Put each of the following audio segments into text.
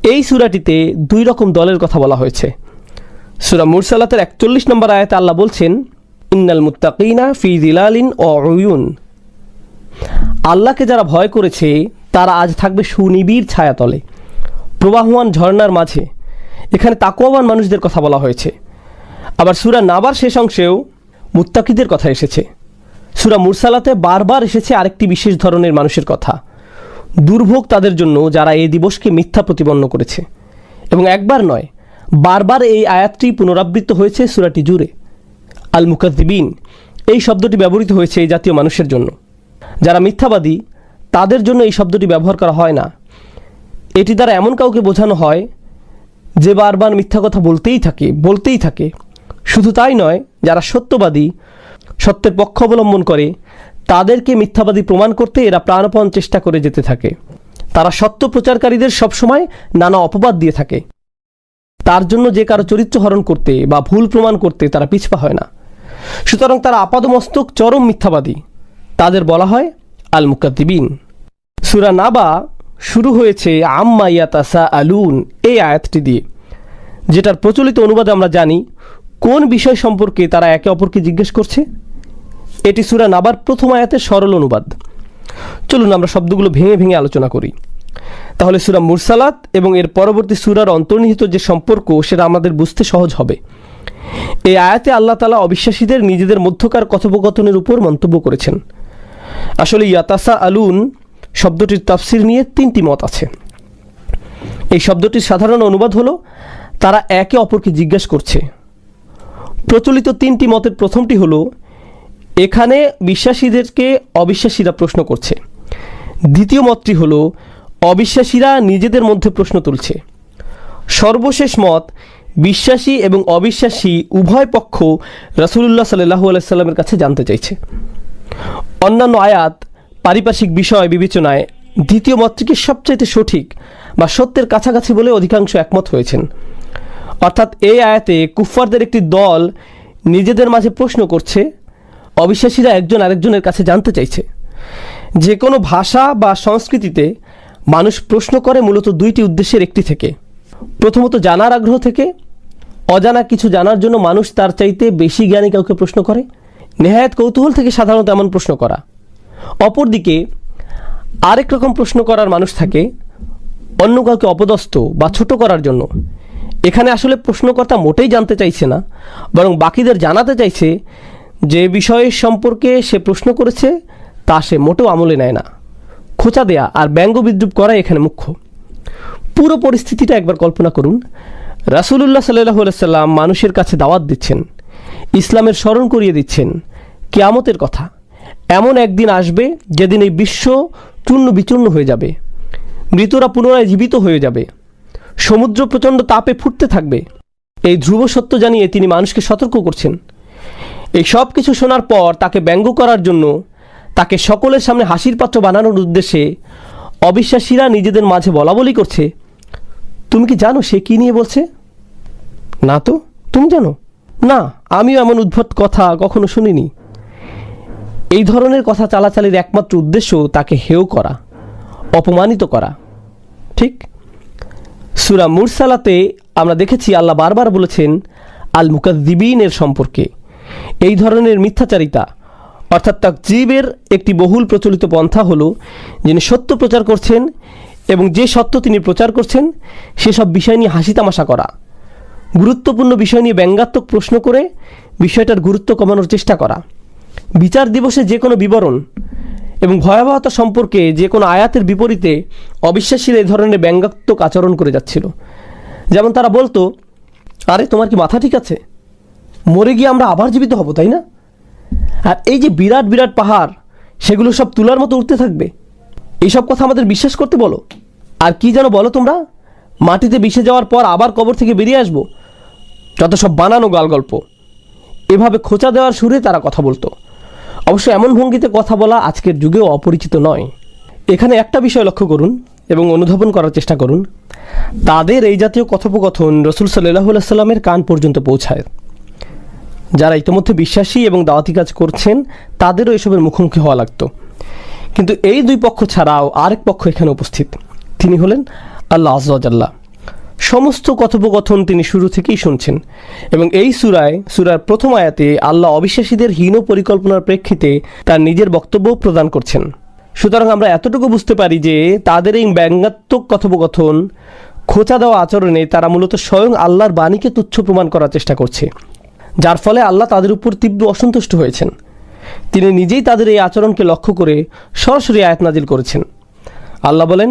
এই সূরাটিতে দুই রকম দলের কথা বলা হয়েছে। সূরা মুরসালাতের 41 নম্বর আয়াতে আল্লাহ বলছেন, ইন্নাল মুত্তাকিনা ফি যিলালিন ওয়া উয়ুন, আল্লাহকে যারা ভয় করেছে তারা আজ থাকবে সুনিবিড় ছায়াতলে, প্রবাহমান ঝর্ণার মাঝে। এখানে তাকওয়াবান মানুষদের কথা বলা হয়েছে। আবার সূরা নাবার শেষ অংশেও মুত্তাকিদের কথা এসেছে। সূরা মুরসালাতে বারবার এসেছে আরেকটি বিশেষ ধরনের মানুষের কথা, দুর্ভোগ তাদের জন্য যারা এই দিবসকে মিথ্যা প্রতিপন্ন করেছে। এবং একবার নয়, বারবার এই আয়াতটি পুনরাবৃত্ত হয়েছে সূরাটি জুড়ে। আল মুকাজ্জিবিন এই শব্দটি ব্যবহৃত হয়েছে এই জাতীয় মানুষের জন্য। যারা মিথ্যাবাদী তাদের জন্য এই শব্দটি ব্যবহার করা হয় না। এটি দ্বারা এমন কাউকে বোঝানো হয় যে বারবার মিথ্যা কথা বলতেই থাকে। শুধু তাই নয়, যারা সত্যবাদী, সত্যের পক্ষ অবলম্বন করে, তাদেরকে মিথ্যাবাদী প্রমাণ করতে এরা প্রাণপণ চেষ্টা করে যেতে থাকে। তারা সত্য প্রচারকারীদের সবসময় নানা অপবাদ দিয়ে থাকে। তার জন্য যে কারো চরিত্র হরণ করতে বা ভুল প্রমাণ করতে তারা পিছপা হয় না। সুতরাং তারা আপাদমস্তক চরম মিথ্যাবাদী। তাদের বলা হয় আল মুকাদ্দিবিন। সূরা নাবা শুরু হয়েছে আম্মা ইয়াতাসাআলুন এই আয়াতটি দিয়ে, যেটার প্রচলিত অনুবাদে আমরা জানি কোন বিষয় সম্পর্কে তারা একে অপরকে জিজ্ঞেস করছে। এটি সূরা নাবার প্রথম আয়াতের সরল অনুবাদ। চলুন আমরা শব্দগুলো ভেঙে ভেঙে আলোচনা করি। তাহলে সূরা মুরসালাত এবং এর পরবর্তী সূরার অন্তর্নিহিত যে সম্পর্ক সেটা আমাদের বুঝতে সহজ হবে। এই আয়াতে আল্লাহ তাআলা অবিশ্বাসীদের নিজেদের মধ্যকার কথোপকথনের উপর মন্তব্য করেছেন। আসলে ইয়াতাসাআলুন শব্দটির তাফসির নিয়ে 3টি মত আছে। এই শব্দটির সাধারণ অনুবাদ হলো তারা একে অপরকে জিজ্ঞাসা করছে। প্রচলিত 3টি মতের প্রথমটি হলো এখানে বিশ্বাসীদেরকে অবিশ্বাসীরা প্রশ্ন করছে। দ্বিতীয় মতটি হলো অবিশ্বাসীরা নিজেদের মধ্যে প্রশ্ন তুলছে। সর্বশেষ মত, বিশ্বাসী এবং অবিশ্বাসী উভয় পক্ষ রাসূলুল্লাহ সাল্লাল্লাহু আলাইহি সাল্লামের কাছে জানতে চাইছে। অন্যান্য আয়াত পারিপার্শ্বিক বিষয় বিবেচনায় দ্বিতীয় মতটিকে সবচাইতে সঠিক বা সত্যের কাছাকাছি বলে অধিকাংশ একমত হয়েছেন। অর্থাৎ এই আয়াতে কুফফারদের একটি দল নিজেদের মাঝে প্রশ্ন করছে, অবিশ্বাসীরা একজন আরেকজনের কাছে জানতে চাইছে। যে কোনো ভাষা বা সংস্কৃতিতে মানুষ প্রশ্ন করে মূলত 2টি উদ্দেশ্যের একটি থেকে। প্রথমত জানার আগ্রহ থেকে। অজানা কিছু জানার জন্য মানুষ তার চাইতে বেশি জ্ঞানী কাউকে প্রশ্ন করে। নেহায়েত কৌতূহল থেকে সাধারণত এমন প্রশ্ন করা। অপরদিকে আরেক রকম প্রশ্ন করার মানুষ থাকে অন্য কাউকে অপদস্থ বা ছোট করার জন্য। এখানে আসলে প্রশ্নকর্তা মোটেই জানতে চাইছে না, বরং বাকিদের জানাতে চাইছে যে বিষয়ের সম্পর্কে সে প্রশ্ন করেছে তা সে মোটেও আমলে নেয় না। খোঁচা দেয়া আর ব্যঙ্গ বিদ্রুপ করা এখানে মুখ্য। পুরো পরিস্থিতিটা একবার কল্পনা করুন। রাসূলুল্লাহ সাল্লাল্লাহু আলাইহি সাল্লাম মানুষের কাছে দাওয়াত দিচ্ছেন, ইসলামের স্মরণ করিয়ে দিচ্ছেন কিয়ামতের কথা। এমন একদিন আসবে যেদিন এই বিশ্ব চূর্ণ বিচূর্ণ হয়ে যাবে, মৃতরা পুনরায় জীবিত হয়ে যাবে, সমুদ্র প্রচণ্ড তাপে ফুটতে থাকবে। এই ধ্রুব সত্য জানিয়ে তিনি মানুষকে সতর্ক করছেন। এই সব কিছু শোনার পর তাকে ব্যঙ্গ করার জন্য, তাকে সকলের সামনে হাসির পাত্র বানানোর উদ্দেশ্যে অবিশ্বাসীরা নিজেদের মাঝে বলাবলি করছে, তুমি কি জানো সে কি নিয়ে বলছে? না তো, তুমি জানো? না, আমিও এমন উদ্ভট কথা কখনো শুনিনি। এই ধরনের কথা চালাচালির একমাত্র উদ্দেশ্য তাকে হেয় করা, অপমানিত করা। ঠিক সূরা মুরসালাতে আমরা দেখেছি আল্লাহ বারবার বলেছেন আল মুকাজ্জিবিনের সম্পর্কে। এই ধরনের মিথ্যাচারিতা অর্থাৎ তাকজিবের একটি বহুল প্রচলিত পন্থা হলো যিনি সত্য প্রচার করছেন এবং যে সত্য তিনি প্রচার করছেন সেসব বিষয় নিয়ে হাসি তামাশা করা, গুরুত্বপূর্ণ বিষয় নিয়ে ব্যঙ্গাত্মক প্রশ্ন করে বিষয়টার গুরুত্ব কমানোর চেষ্টা করা, বিচার দিবসে যে কোনো বিবরণ এবং ভয়াবহতা সম্পর্কে যে কোনো আয়াতের বিপরীতে অবিশ্বাসীরা এই ধরনের ব্যঙ্গাত্মক আচরণ করে যাচ্ছিল। যেমন তারা বলতো, আরে তোমার কি মাথা ঠিক আছে? মরে গিয়ে আমরা আবার জীবিত হব, তাই না? আর এই যে বিরাট বিরাট পাহাড়, সেগুলো সব তুলার মতো উঠতে থাকবে, এইসব কথা আমাদের বিশ্বাস করতে বলো? আর কি যেন বলো তোমরা, মাটিতে মিশে যাওয়ার পর আবার কবর থেকে বেরিয়ে আসবো? যত সব বানানো গাল গল্প। এভাবে খোঁচা দেওয়ার সুরে তারা কথা বলতো। অবশ্য এমন ভঙ্গিতে কথা বলা আজকের যুগেও অপরিচিত নয়। এখানে একটা বিষয় লক্ষ্য করুন এবং অনুধাবন করার চেষ্টা করুন। তাদের এই জাতীয় কথোপকথন রাসূল সাল্লাল্লাহু আলাইহি সাল্লামের কান পর্যন্ত পৌঁছায়। যারা ইতিমধ্যে বিশ্বাসী এবং দাওয়াতি কাজ করছেন তাদেরও এসবের মুখোমুখি হওয়া লাগতো। কিন্তু এই দুই পক্ষ ছাড়াও আরেক পক্ষ এখানে উপস্থিত, তিনি হলেন আল্লাহ আযজা ওয়া জাল্লা। সমস্ত কথোপকথন তিনি শুরু থেকেই শুনছেন। এবং এই সূরার প্রথম আয়াতে আল্লাহ অবিশ্বাসীদের হীন পরিকল্পনার প্রেক্ষিতে তার নিজের বক্তব্য প্রদান করছেন। সুতরাং আমরা এতটুকু বুঝতে পারি যে তাদের এই ব্যঙ্গাত্মক কথোপকথন, খোঁচা দেওয়া আচরণে তারা মূলত স্বয়ং আল্লাহর বাণীকে তুচ্ছ প্রমাণ করার চেষ্টা করছে, যার ফলে আল্লাহ তাদের উপর তীব্র অসন্তুষ্ট হয়েছেন। তিনি নিজেই তাদের এই আচরণকে লক্ষ্য করে সরাসরি আয়াত নাজিল করেছেন। আল্লাহ বলেন,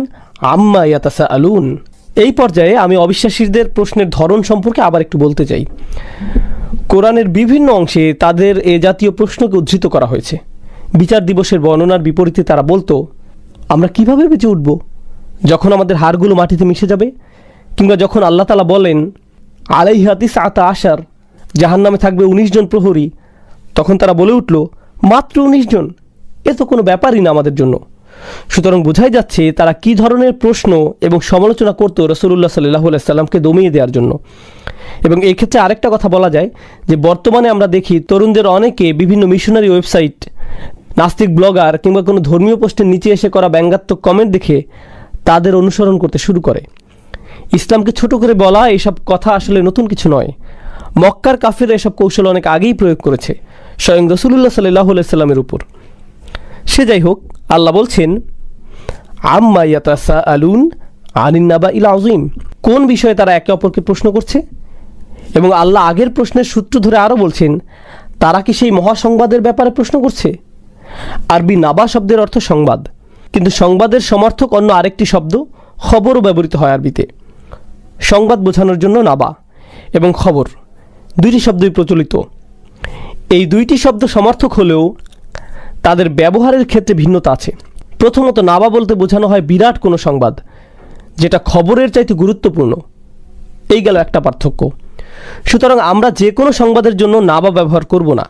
আম্মা ইয়াতাসাআলুন। এই পর্যায়ে আমি অবিশ্বাসীদের প্রশ্নের ধরন সম্পর্কে আবার একটু বলতে চাই। কোরআনের বিভিন্ন অংশে তাদের এ জাতীয় প্রশ্নকে উদ্ধৃত করা হয়েছে। বিচার দিবসের বর্ণনার বিপরীতে তারা বলতো, আমরা কিভাবে বেঁচে উঠব যখন আমাদের হাড়গুলো মাটিতে মিশে যাবে? কিংবা যখন আল্লাহ তাআলা বলেন, আলাইহা তিসআতা আশার, জাহান্নামে থাকবে 19 জন প্রহরী, তখন তারা বলে উঠল, মাত্র 19 জন, এ তো কোনো ব্যাপারই না আমাদের জন্য। সুতরাং বোঝাই যাচ্ছে তারা কি ধরনের প্রশ্ন এবং সমালোচনা করতো রাসূলুল্লাহ সাল্লাল্লাহু আলাইহি সাল্লামকে দমিয়ে দেওয়ার জন্য। এবং এই ক্ষেত্রে আরেকটা কথা বলা যায় যে বর্তমানে আমরা দেখি তরুণদের অনেকে বিভিন্ন মিশনারি ওয়েবসাইট, নাস্তিক ব্লগার কিংবা কোনো ধর্মীয় পোস্টের নিচে এসে করা ব্যঙ্গাত্মক কমেন্ট দেখে তাদের অনুসরণ করতে শুরু করে। ইসলামকে ছোট করে বলা এসব কথা আসলে নতুন কিছু নয়। মক্কার কাফিররা এসব কৌশল অনেক আগেই প্রয়োগ করেছে স্বয়ং রাসূলুল্লাহ সাল্লাল্লাহু আলাইহি সাল্লামের উপর। সে যাই হোক, আল্লাহ বলছেন, আম্মা ইয়াতাসাআলুন আনিন নাবাইল আযীম। কোন বিষয়ে তারা একে অপরকে প্রশ্ন করছে? এবং আল্লাহ আগের প্রশ্নের সূত্র ধরে আরও বলছেন, তারা কি সেই মহাসংবাদের ব্যাপারে প্রশ্ন করছে? আরবি নাবা শব্দের অর্থ সংবাদ, কিন্তু সংবাদের সমর্থক অন্য আরেকটি শব্দ খবরও ব্যবহৃত হয় আরবিতে। সংবাদ বোঝানোর জন্য নাবা এবং খবর দুইটি শব্দই প্রচলিত। এই দুইটি শব্দ সমর্থক হলেও তাদের ব্যবহারের ক্ষেত্রে ভিন্নতা আছে। প্রথমত, নাবা বলতে বোঝানো হয় বিরাট কোনো সংবাদ, যেটা খবরের চাইতে গুরুত্বপূর্ণ। এই গেল একটা পার্থক্য। সুতরাং আমরা যে কোনো সংবাদের জন্য নাবা ব্যবহার করব না,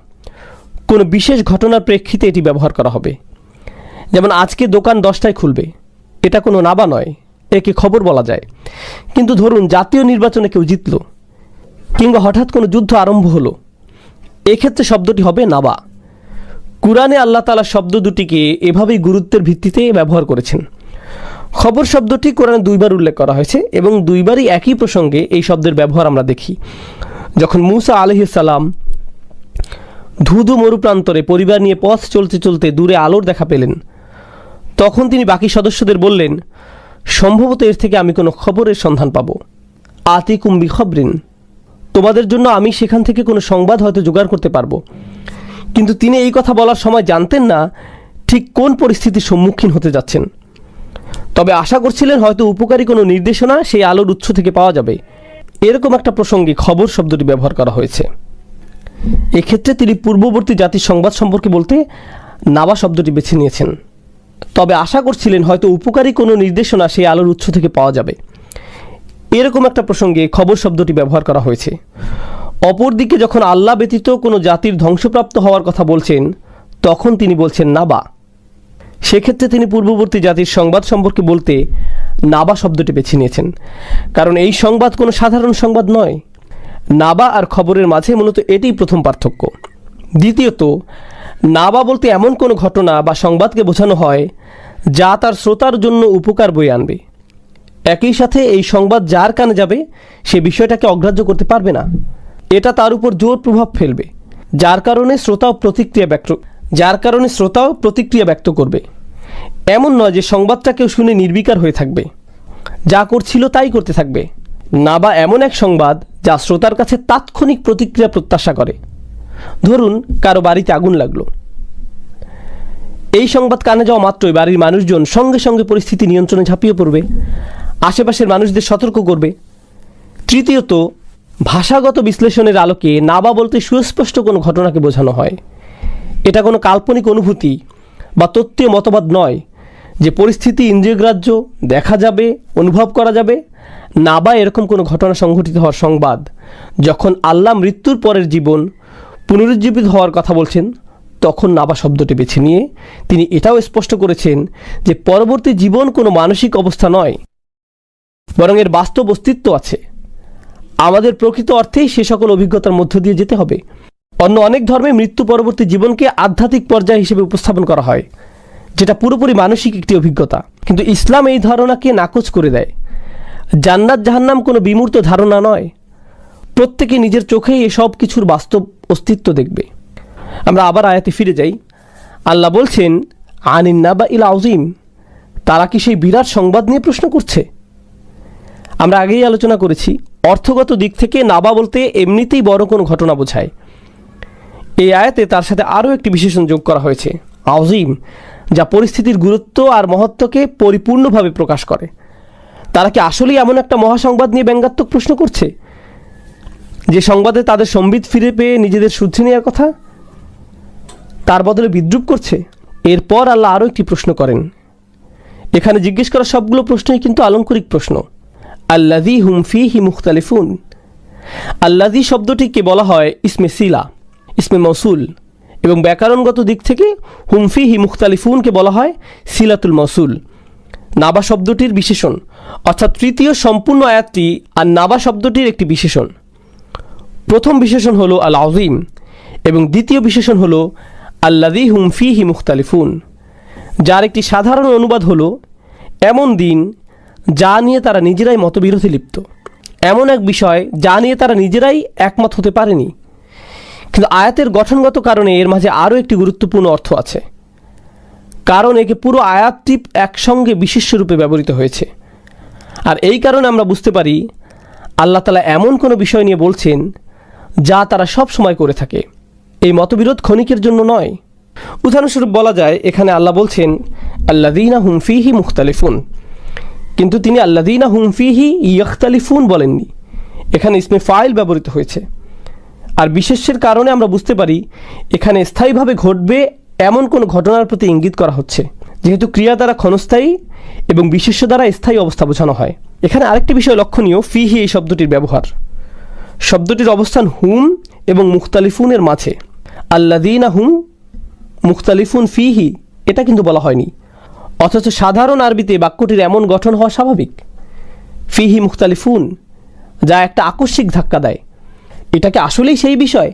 কোনো বিশেষ ঘটনার প্রেক্ষিতে এটি ব্যবহার করা হবে। যেমন আজকে দোকান 10টায় খুলবে, এটা কোনো নাবা নয়, একে খবর বলা যায়। কিন্তু ধরুন জাতীয় নির্বাচনে কেউ জিতল, কিংবা হঠাৎ কোনো যুদ্ধ আরম্ভ হলো, এক্ষেত্রে শব্দটি হবে নাবা। কুরআনে আল্লাহ তাআলা শব্দ দুটিকে এভাবেই গুরুত্বের ভিত্তিতে ব্যবহার করেছেন। খবর শব্দটি কোরআনে 2বার উল্লেখ করা হয়েছে এবং 2বারই একই প্রসঙ্গে এই শব্দের ব্যবহার আমরা দেখি। যখন মূসা আলাইহিস সালাম ধুধু মরুপ্রান্তরে পরিবার নিয়ে পথ চলতে চলতে দূরে আলোর দেখা পেলেন, তখন তিনি বাকি সদস্যদের বললেন, সম্ভবত এর থেকে আমি কোনো খবরের সন্ধান পাবো। আতিকুম বিখবরিন, তোমাদের জন্য আমি সেখান থেকে কোনো সংবাদ হয়তো জোগাড় করতে পারবো। কিন্তু তিনি এই কথা বলার সময় জানতেন না ঠিক কোন পরিস্থিতির সম্মুখীন হতে যাচ্ছেন। তবে আশা করছিলেন হয়তো উপকারী কোনো নির্দেশনা সেই আলোর উৎস থেকে পাওয়া যাবে। এরকম একটা প্রসঙ্গে খবর শব্দটি ব্যবহার করা হয়েছে। এক্ষেত্রে তিনি পূর্ববর্তী জাতির সংবাদ সম্পর্কে বলতে নাবা শব্দটি বেছে নিয়েছেন। তবে আশা করছিলেন হয়তো উপকারী কোনো নির্দেশনা সেই আলোর উৎস থেকে পাওয়া যাবে। এরকম একটা প্রসঙ্গে খবর শব্দটি ব্যবহার করা হয়েছে। অপরদিকে যখন আল্লাহ ব্যতীত কোনো জাতির ধ্বংসপ্রাপ্ত হওয়ার কথা বলছেন, তখন তিনি বলছেন নাবা। সেক্ষেত্রে তিনি পূর্ববর্তী জাতির সংবাদ সম্পর্কে বলতে নাবা শব্দটি বেছে নিয়েছেন, কারণ এই সংবাদ কোনো সাধারণ সংবাদ নয়। নাবা আর খবরের মাঝে মূলত এটাই প্রথম পার্থক্য। দ্বিতীয়ত, নাবা বলতে এমন কোনো ঘটনা বা সংবাদকে বোঝানো হয় যা তার শ্রোতার জন্য উপকার বয়ে আনবে। একই সাথে এই সংবাদ যার কানে যাবে সে বিষয়টাকে অগ্রাহ্য করতে পারবে না, এটা তার উপর জোর প্রভাব ফেলবে, যার কারণে শ্রোতাও প্রতিক্রিয়া ব্যক্ত করবে। এমন নয় যে সংবাদটা কেউ শুনে নির্বিকার হয়ে থাকবে, যা করছিল তাই করতে থাকবে। নাবা এমন এক সংবাদ যা শ্রোতার কাছে তাৎক্ষণিক প্রতিক্রিয়া প্রত্যাশা করে। ধরুন কারো বাড়িতে আগুন লাগলো, এই সংবাদ কানে যাওয়া মাত্রই বাড়ির মানুষজন সঙ্গে সঙ্গে পরিস্থিতি নিয়ন্ত্রণে ঝাঁপিয়ে পড়বে, আশেপাশের মানুষদের সতর্ক করবে। তৃতীয়ত, ভাষাগত বিশ্লেষণের আলোকে নাবা বলতে সুস্পষ্ট কোনো ঘটনাকে বোঝানো হয়। এটা কোনো কাল্পনিক অনুভূতি বা তত্ত্বীয় মতবাদ নয় যে পরিস্থিতি ইন্দ্রিয়গ্রাহ্য, দেখা যাবে, অনুভব করা যাবে। নাবা এরকম কোনো ঘটনা সংঘটিত হওয়ার সংবাদ যখন আল্লাহ মৃত্যুর পরের জীবন, পুনরুজ্জীবিত হওয়ার কথা বলছেন, তখন নাবা শব্দটি বেছে নিয়ে তিনি এটাও স্পষ্ট করেছেন যে পরবর্তী জীবন কোনো মানসিক অবস্থা নয়, বরং এর বাস্তব অস্তিত্ব আছে। আমাদের প্রকৃত অর্থেই সে সকল অভিজ্ঞতার মধ্য দিয়ে যেতে হবে। অন্য অনেক ধর্মে মৃত্যু পরবর্তী জীবনকে আধ্যাত্মিক পর্যায় হিসেবে উপস্থাপন করা হয়, যেটা পুরোপুরি মানসিক একটি অভিজ্ঞতা। কিন্তু ইসলাম এই ধারণাকে নাকচ করে দেয়। জান্নাত জাহান্নাম কোনো বিমূর্ত ধারণা নয়, প্রত্যেকে নিজের চোখেই এসব কিছুর বাস্তব অস্তিত্ব দেখবে। আমরা আবার আয়াতে ফিরে যাই। আল্লাহ বলছেন, আনিন নাবা ইল আযীম, তারা কি সেই বিরাট সংবাদ নিয়ে প্রশ্ন করছে? আমরা আগেই আলোচনা করেছি, অর্থগত দিক থেকে নাবা বলতে এমনিতেই বড় কোনো ঘটনা বোঝায়। এই আয়াতে তার সাথে আরও একটি বিশেষণ যোগ করা হয়েছে, আযীম, যা পরিস্থিতির গুরুত্ব আর মহত্বকে পরিপূর্ণভাবে প্রকাশ করে। তারা কি আসলেই এমন একটা মহাসংবাদ নিয়ে ব্যঙ্গাত্মক প্রশ্ন করছে, যে সংবাদে তাদের সম্বিত ফিরে পেয়ে নিজেদের শুদ্ধি নেওয়ার কথা, তার বদলে বিদ্রূপ করছে? এরপর আল্লাহ আরও একটি প্রশ্ন করেন। এখানে জিজ্ঞেস করা সবগুলো প্রশ্নই কিন্তু আলংকারিক প্রশ্ন। আল্লাযী হুম ফীহি মুখতালিফুন। আল্লাযী শব্দটিকে বলা হয় ইসমে সিলা, ইসমে মৌসুল, এবং ব্যাকরণগত দিক থেকে হুম ফীহি মুখতালিফুনকে বলা হয় সিলাতুল মৌসুল, নাবা শব্দটির বিশেষণ। অর্থাৎ তৃতীয় সম্পূর্ণ আয়াতটি আর নাবা শব্দটির একটি বিশেষণ। প্রথম বিশেষণ হলো আল আযীম এবং দ্বিতীয় বিশেষণ হলো আল্লাযী হুম ফীহি মুখতালিফুন, যার একটি সাধারণ অনুবাদ হলো এমন দিন যা নিয়ে তারা নিজেরাই মতবিরোধে লিপ্ত, এমন এক বিষয় যা নিয়ে তারা নিজেরাই একমত হতে পারেনি। কিন্তু আয়াতের গঠনগত কারণে এর মাঝে আরও একটি গুরুত্বপূর্ণ অর্থ আছে, কারণ একে পুরো আয়াতটি একসঙ্গে বিশেষ্য রূপে ব্যবহৃত হয়েছে। আর এই কারণে আমরা বুঝতে পারি আল্লাহ তাআলা এমন কোনো বিষয় নিয়ে বলছেন যা তারা সব সময় করে থাকে। এই মতবিরোধ ক্ষণিকের জন্য নয়। উদাহরণস্বরূপ বলা যায়, এখানে আল্লাহ বলছেন আল্লাযীনা হুম ফীহি মুখতালিফুন, কিন্তু তিনি আল্লাযীনা হুম ফীহি ইয়াখতালিফুন বলেননি। এখানে ইসমে ফাইল ব্যবহৃত হয়েছে। আর বিশেষ্যের কারণে আমরা বুঝতে পারি এখানে স্থায়ীভাবে ঘটবে এমন কোনো ঘটনার প্রতি ইঙ্গিত করা হচ্ছে, যেহেতু ক্রিয়া দ্বারা ক্ষণস্থায়ী এবং বিশেষ্য দ্বারা স্থায়ী অবস্থা বোঝানো হয়। এখানে আরেকটি বিষয় লক্ষণীয়, ফীহি এই শব্দটির ব্যবহার। শব্দটির অবস্থান হুম এবং মুখতালিফুনের মাঝে। আল্লাযীনা হুম মুখতালিফুন ফীহি এটা কিন্তু বলা হয়নি, অথচ সাধারণ আরবিতে বাক্যটির এমন গঠন হওয়া স্বাভাবিক। ফীহি মুখতালিফুন, যা একটা আকস্মিক ধাক্কা দেয়। এটাকে আসলেই সেই বিষয়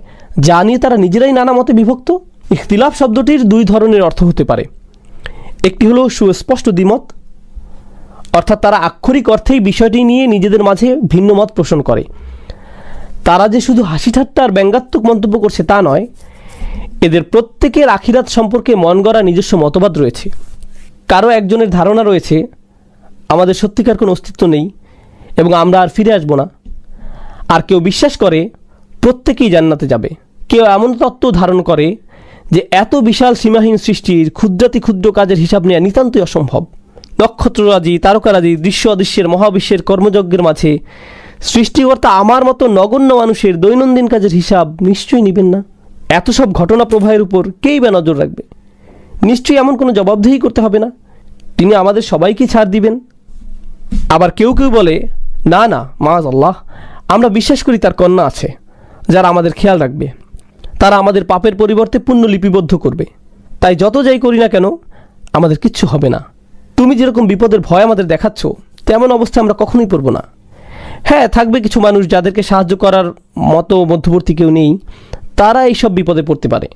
যা নিয়ে তারা নিজেরাই নানা মতে বিভক্ত? ইখতিলাফ শব্দটির দুই ধরনের অর্থ হতে পারে। একটি হলো সুস্পষ্ট দ্বিমত, অর্থাৎ তারা আক্ষরিক অর্থেই বিষয়টি নিয়ে নিজেদের মাঝে ভিন্ন মত পোষণ করে। তারা যে শুধু হাসি ঠাট্টা আর ব্যঙ্গাত্মক মন্তব্য করছে তা নয়, এদের প্রত্যেকের আখিরাত সম্পর্কে মন গড়া নিজস্ব মতবাদ রয়েছে। কারো একজনের ধারণা রয়েছে আমাদের সত্যিকার কোনো অস্তিত্ব নেই এবং আমরা আর ফিরে আসব না, আর কেউ বিশ্বাস করে প্রত্যেকেই জান্নাতে যাবে। কেউ এমন তত্ত্ব ধারণ করে যে এত বিশাল সীমাহীন সৃষ্টির ক্ষুদ্রাতি ক্ষুদ্র কাজের হিসাব নেওয়া নিতান্তই অসম্ভব। নক্ষত্ররাজি, তারকারাজি, দৃশ্য অদৃশ্যের মহাবিশ্বের কর্মযজ্ঞের মাঝে সৃষ্টিকর্তা আমার মতো নগণ্য মানুষের দৈনন্দিন কাজের হিসাব নিশ্চয়ই নেবেন না। এত সব ঘটনা প্রবাহের উপর কেই বা নজর রাখবে? নিশ্চয়ই এমন কোনো জবাবদিহি করতে হবে না। তিনি আমাদের সবাইকে ছাড় দিবেন। আবার কেউ কেউ বলে, না না, মাআযাল্লাহ, আমরা বিশ্বাস করি তার কন্যা আছে যারা আমাদের খেয়াল রাখবে, তারা আমাদের পাপের পরিবর্তে পুণ্য লিপিবদ্ধ করবে, তাই যত যাই করি না কেন আমাদের কিচ্ছু হবে না। তুমি যেরকম বিপদের ভয় আমাদের দেখাচ্ছ, তেমন অবস্থা আমরা কখনোই পড়ব না। হ্যাঁ, থাকবে কিছু মানুষ যাদেরকে সাহায্য করার মতো মধ্যবর্তী কেউ নেই, তারা এইসব বিপদে পড়তে পারে,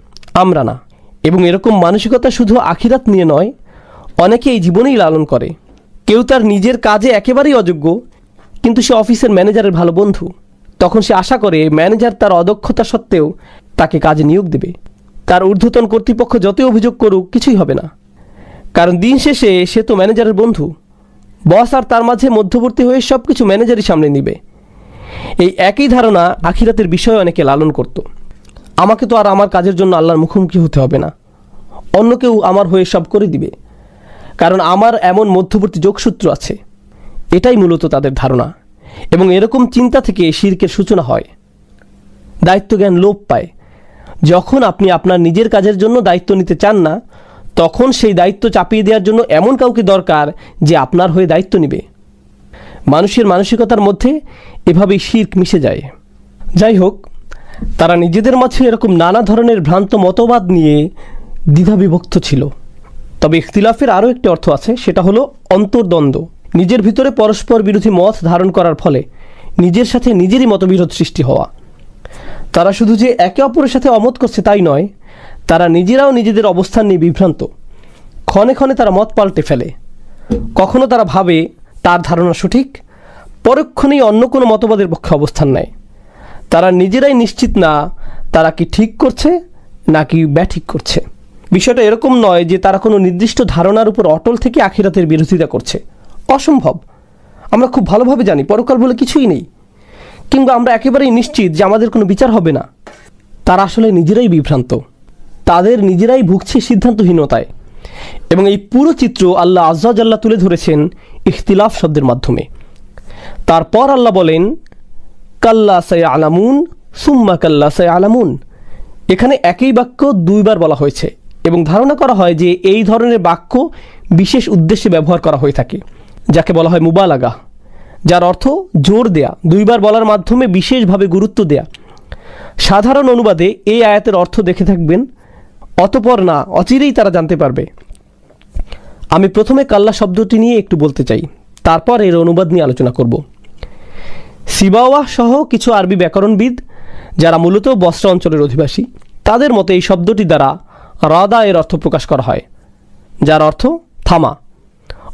আমরা না। এবং এরকম মানসিকতা শুধু আখিরাত নিয়ে নয়, অনেকে এই জীবনেই লালন করে। কেউ তার নিজের কাজে একেবারেই অযোগ্য, কিন্তু সে অফিসের ম্যানেজারের ভালো বন্ধু। তখন সে আশা করে ম্যানেজার তার অদক্ষতা সত্ত্বেও তাকে কাজে নিয়োগ দেবে। তার ঊর্ধ্বতন কর্তৃপক্ষ যতই অভিযোগ করুক কিছুই হবে না, কারণ দিন শেষে সে তো ম্যানেজারের বন্ধু। বস আর তার মাঝে মধ্যবর্তী হয়ে সব কিছু ম্যানেজারই সামনে নিবে। এই একই ধারণা আখিরাতের বিষয়ে অনেকে লালন করত। আমাকে তো আর আমার কাজের জন্য আল্লাহর মুখোমুখি হতে হবে না, অন্য কেউ আমার হয়ে সব করে দিবে, কারণ আমার এমন মধ্যবর্তী যোগসূত্র আছে। এটাই মূলত তাদের ধারণা, এবং এরকম চিন্তা থেকে শিরকের সূচনা হয়। দায়িত্বজ্ঞান লোপ পায়। যখন আপনি আপনার নিজের কাজের জন্য দায়িত্ব নিতে চান না, তখন সেই দায়িত্ব চাপিয়ে দেওয়ার জন্য এমন কাউকে দরকার যে আপনার হয়ে দায়িত্ব নেবে। মানুষের মানসিকতার মধ্যে এভাবেই শিরক মিশে যায়। যাই হোক, তারা নিজেদের মাঝে এরকম নানা ধরনের ভ্রান্ত মতবাদ নিয়ে দ্বিধাবিভক্ত ছিল। তবে ইখতিলাফের আরও একটি অর্থ আছে, সেটা হলো অন্তর্দ্বন্দ্ব। নিজের ভিতরে পরস্পর বিরোধী মত ধারণ করার ফলে নিজের সাথে নিজেরই মতবিরোধ সৃষ্টি হওয়া। তারা শুধু যে একে অপরের সাথে অমত করছে তাই নয়, তারা নিজেরাও নিজেদের অবস্থান নিয়ে বিভ্রান্ত। ক্ষণে ক্ষণে তারা মত পাল্টে ফেলে। কখনো তারা ভাবে তার ধারণা সঠিক, পরক্ষণেই অন্য কোনো মতবাদের পক্ষে অবস্থান নেয়। তারা নিজেরাই নিশ্চিত না তারা কি ঠিক করছে নাকি ব্যাঠিক করছে। বিষয়টা এরকম নয় যে তারা কোনো নির্দিষ্ট ধারণার উপর অটল থেকে আখিরাতের বিরোধিতা করছে। অসম্ভব। আমরা খুব ভালোভাবে জানি পরকাল বলে কিছুই নেই, কিংবা আমরা একেবারেই নিশ্চিত যে আমাদের কোনো বিচার হবে না। তারা আসলে নিজেরাই বিভ্রান্ত, তাদের নিজেরাই ভুগছে সিদ্ধান্তহীনতায়। এবং এই পুরো চিত্র আল্লাহ আজ্জা জাল্লা তুলে ধরেছেন ইখতিলাফ শব্দের মাধ্যমে। তারপর আল্লাহ বলেন, কাল্লা সায়ালামুন সুম্মা কাল্লা সায়ালামুন। এখানে একই বাক্য দুইবার বলা হয়েছে এবং ধারণা করা হয় যে এই ধরনের বাক্য বিশেষ উদ্দেশ্যে ব্যবহার করা হয়ে থাকে, যাকে বলা হয় মুবালাগা, যার অর্থ জোর দেয়া, দুইবার বলার মাধ্যমে বিশেষভাবে গুরুত্ব দেয়া। সাধারণ অনুবাদে এই আয়াতের অর্থ দেখে থাকবেন, অতপর না, অচিরেই তারা জানতে পারবে। আমি প্রথমে কাল্লা শব্দটি নিয়ে একটু বলতে চাই, তারপর এর অনুবাদ নিয়ে আলোচনা করব। সিবাওয়াহ সহ কিছু আরবি ব্যাকরণবিদ যারা মূলত বসরা অঞ্চলের অধিবাসী, তাদের মতে এই শব্দটি দ্বারা রাদা এর অর্থ প্রকাশ করা হয়, যার অর্থ থামা।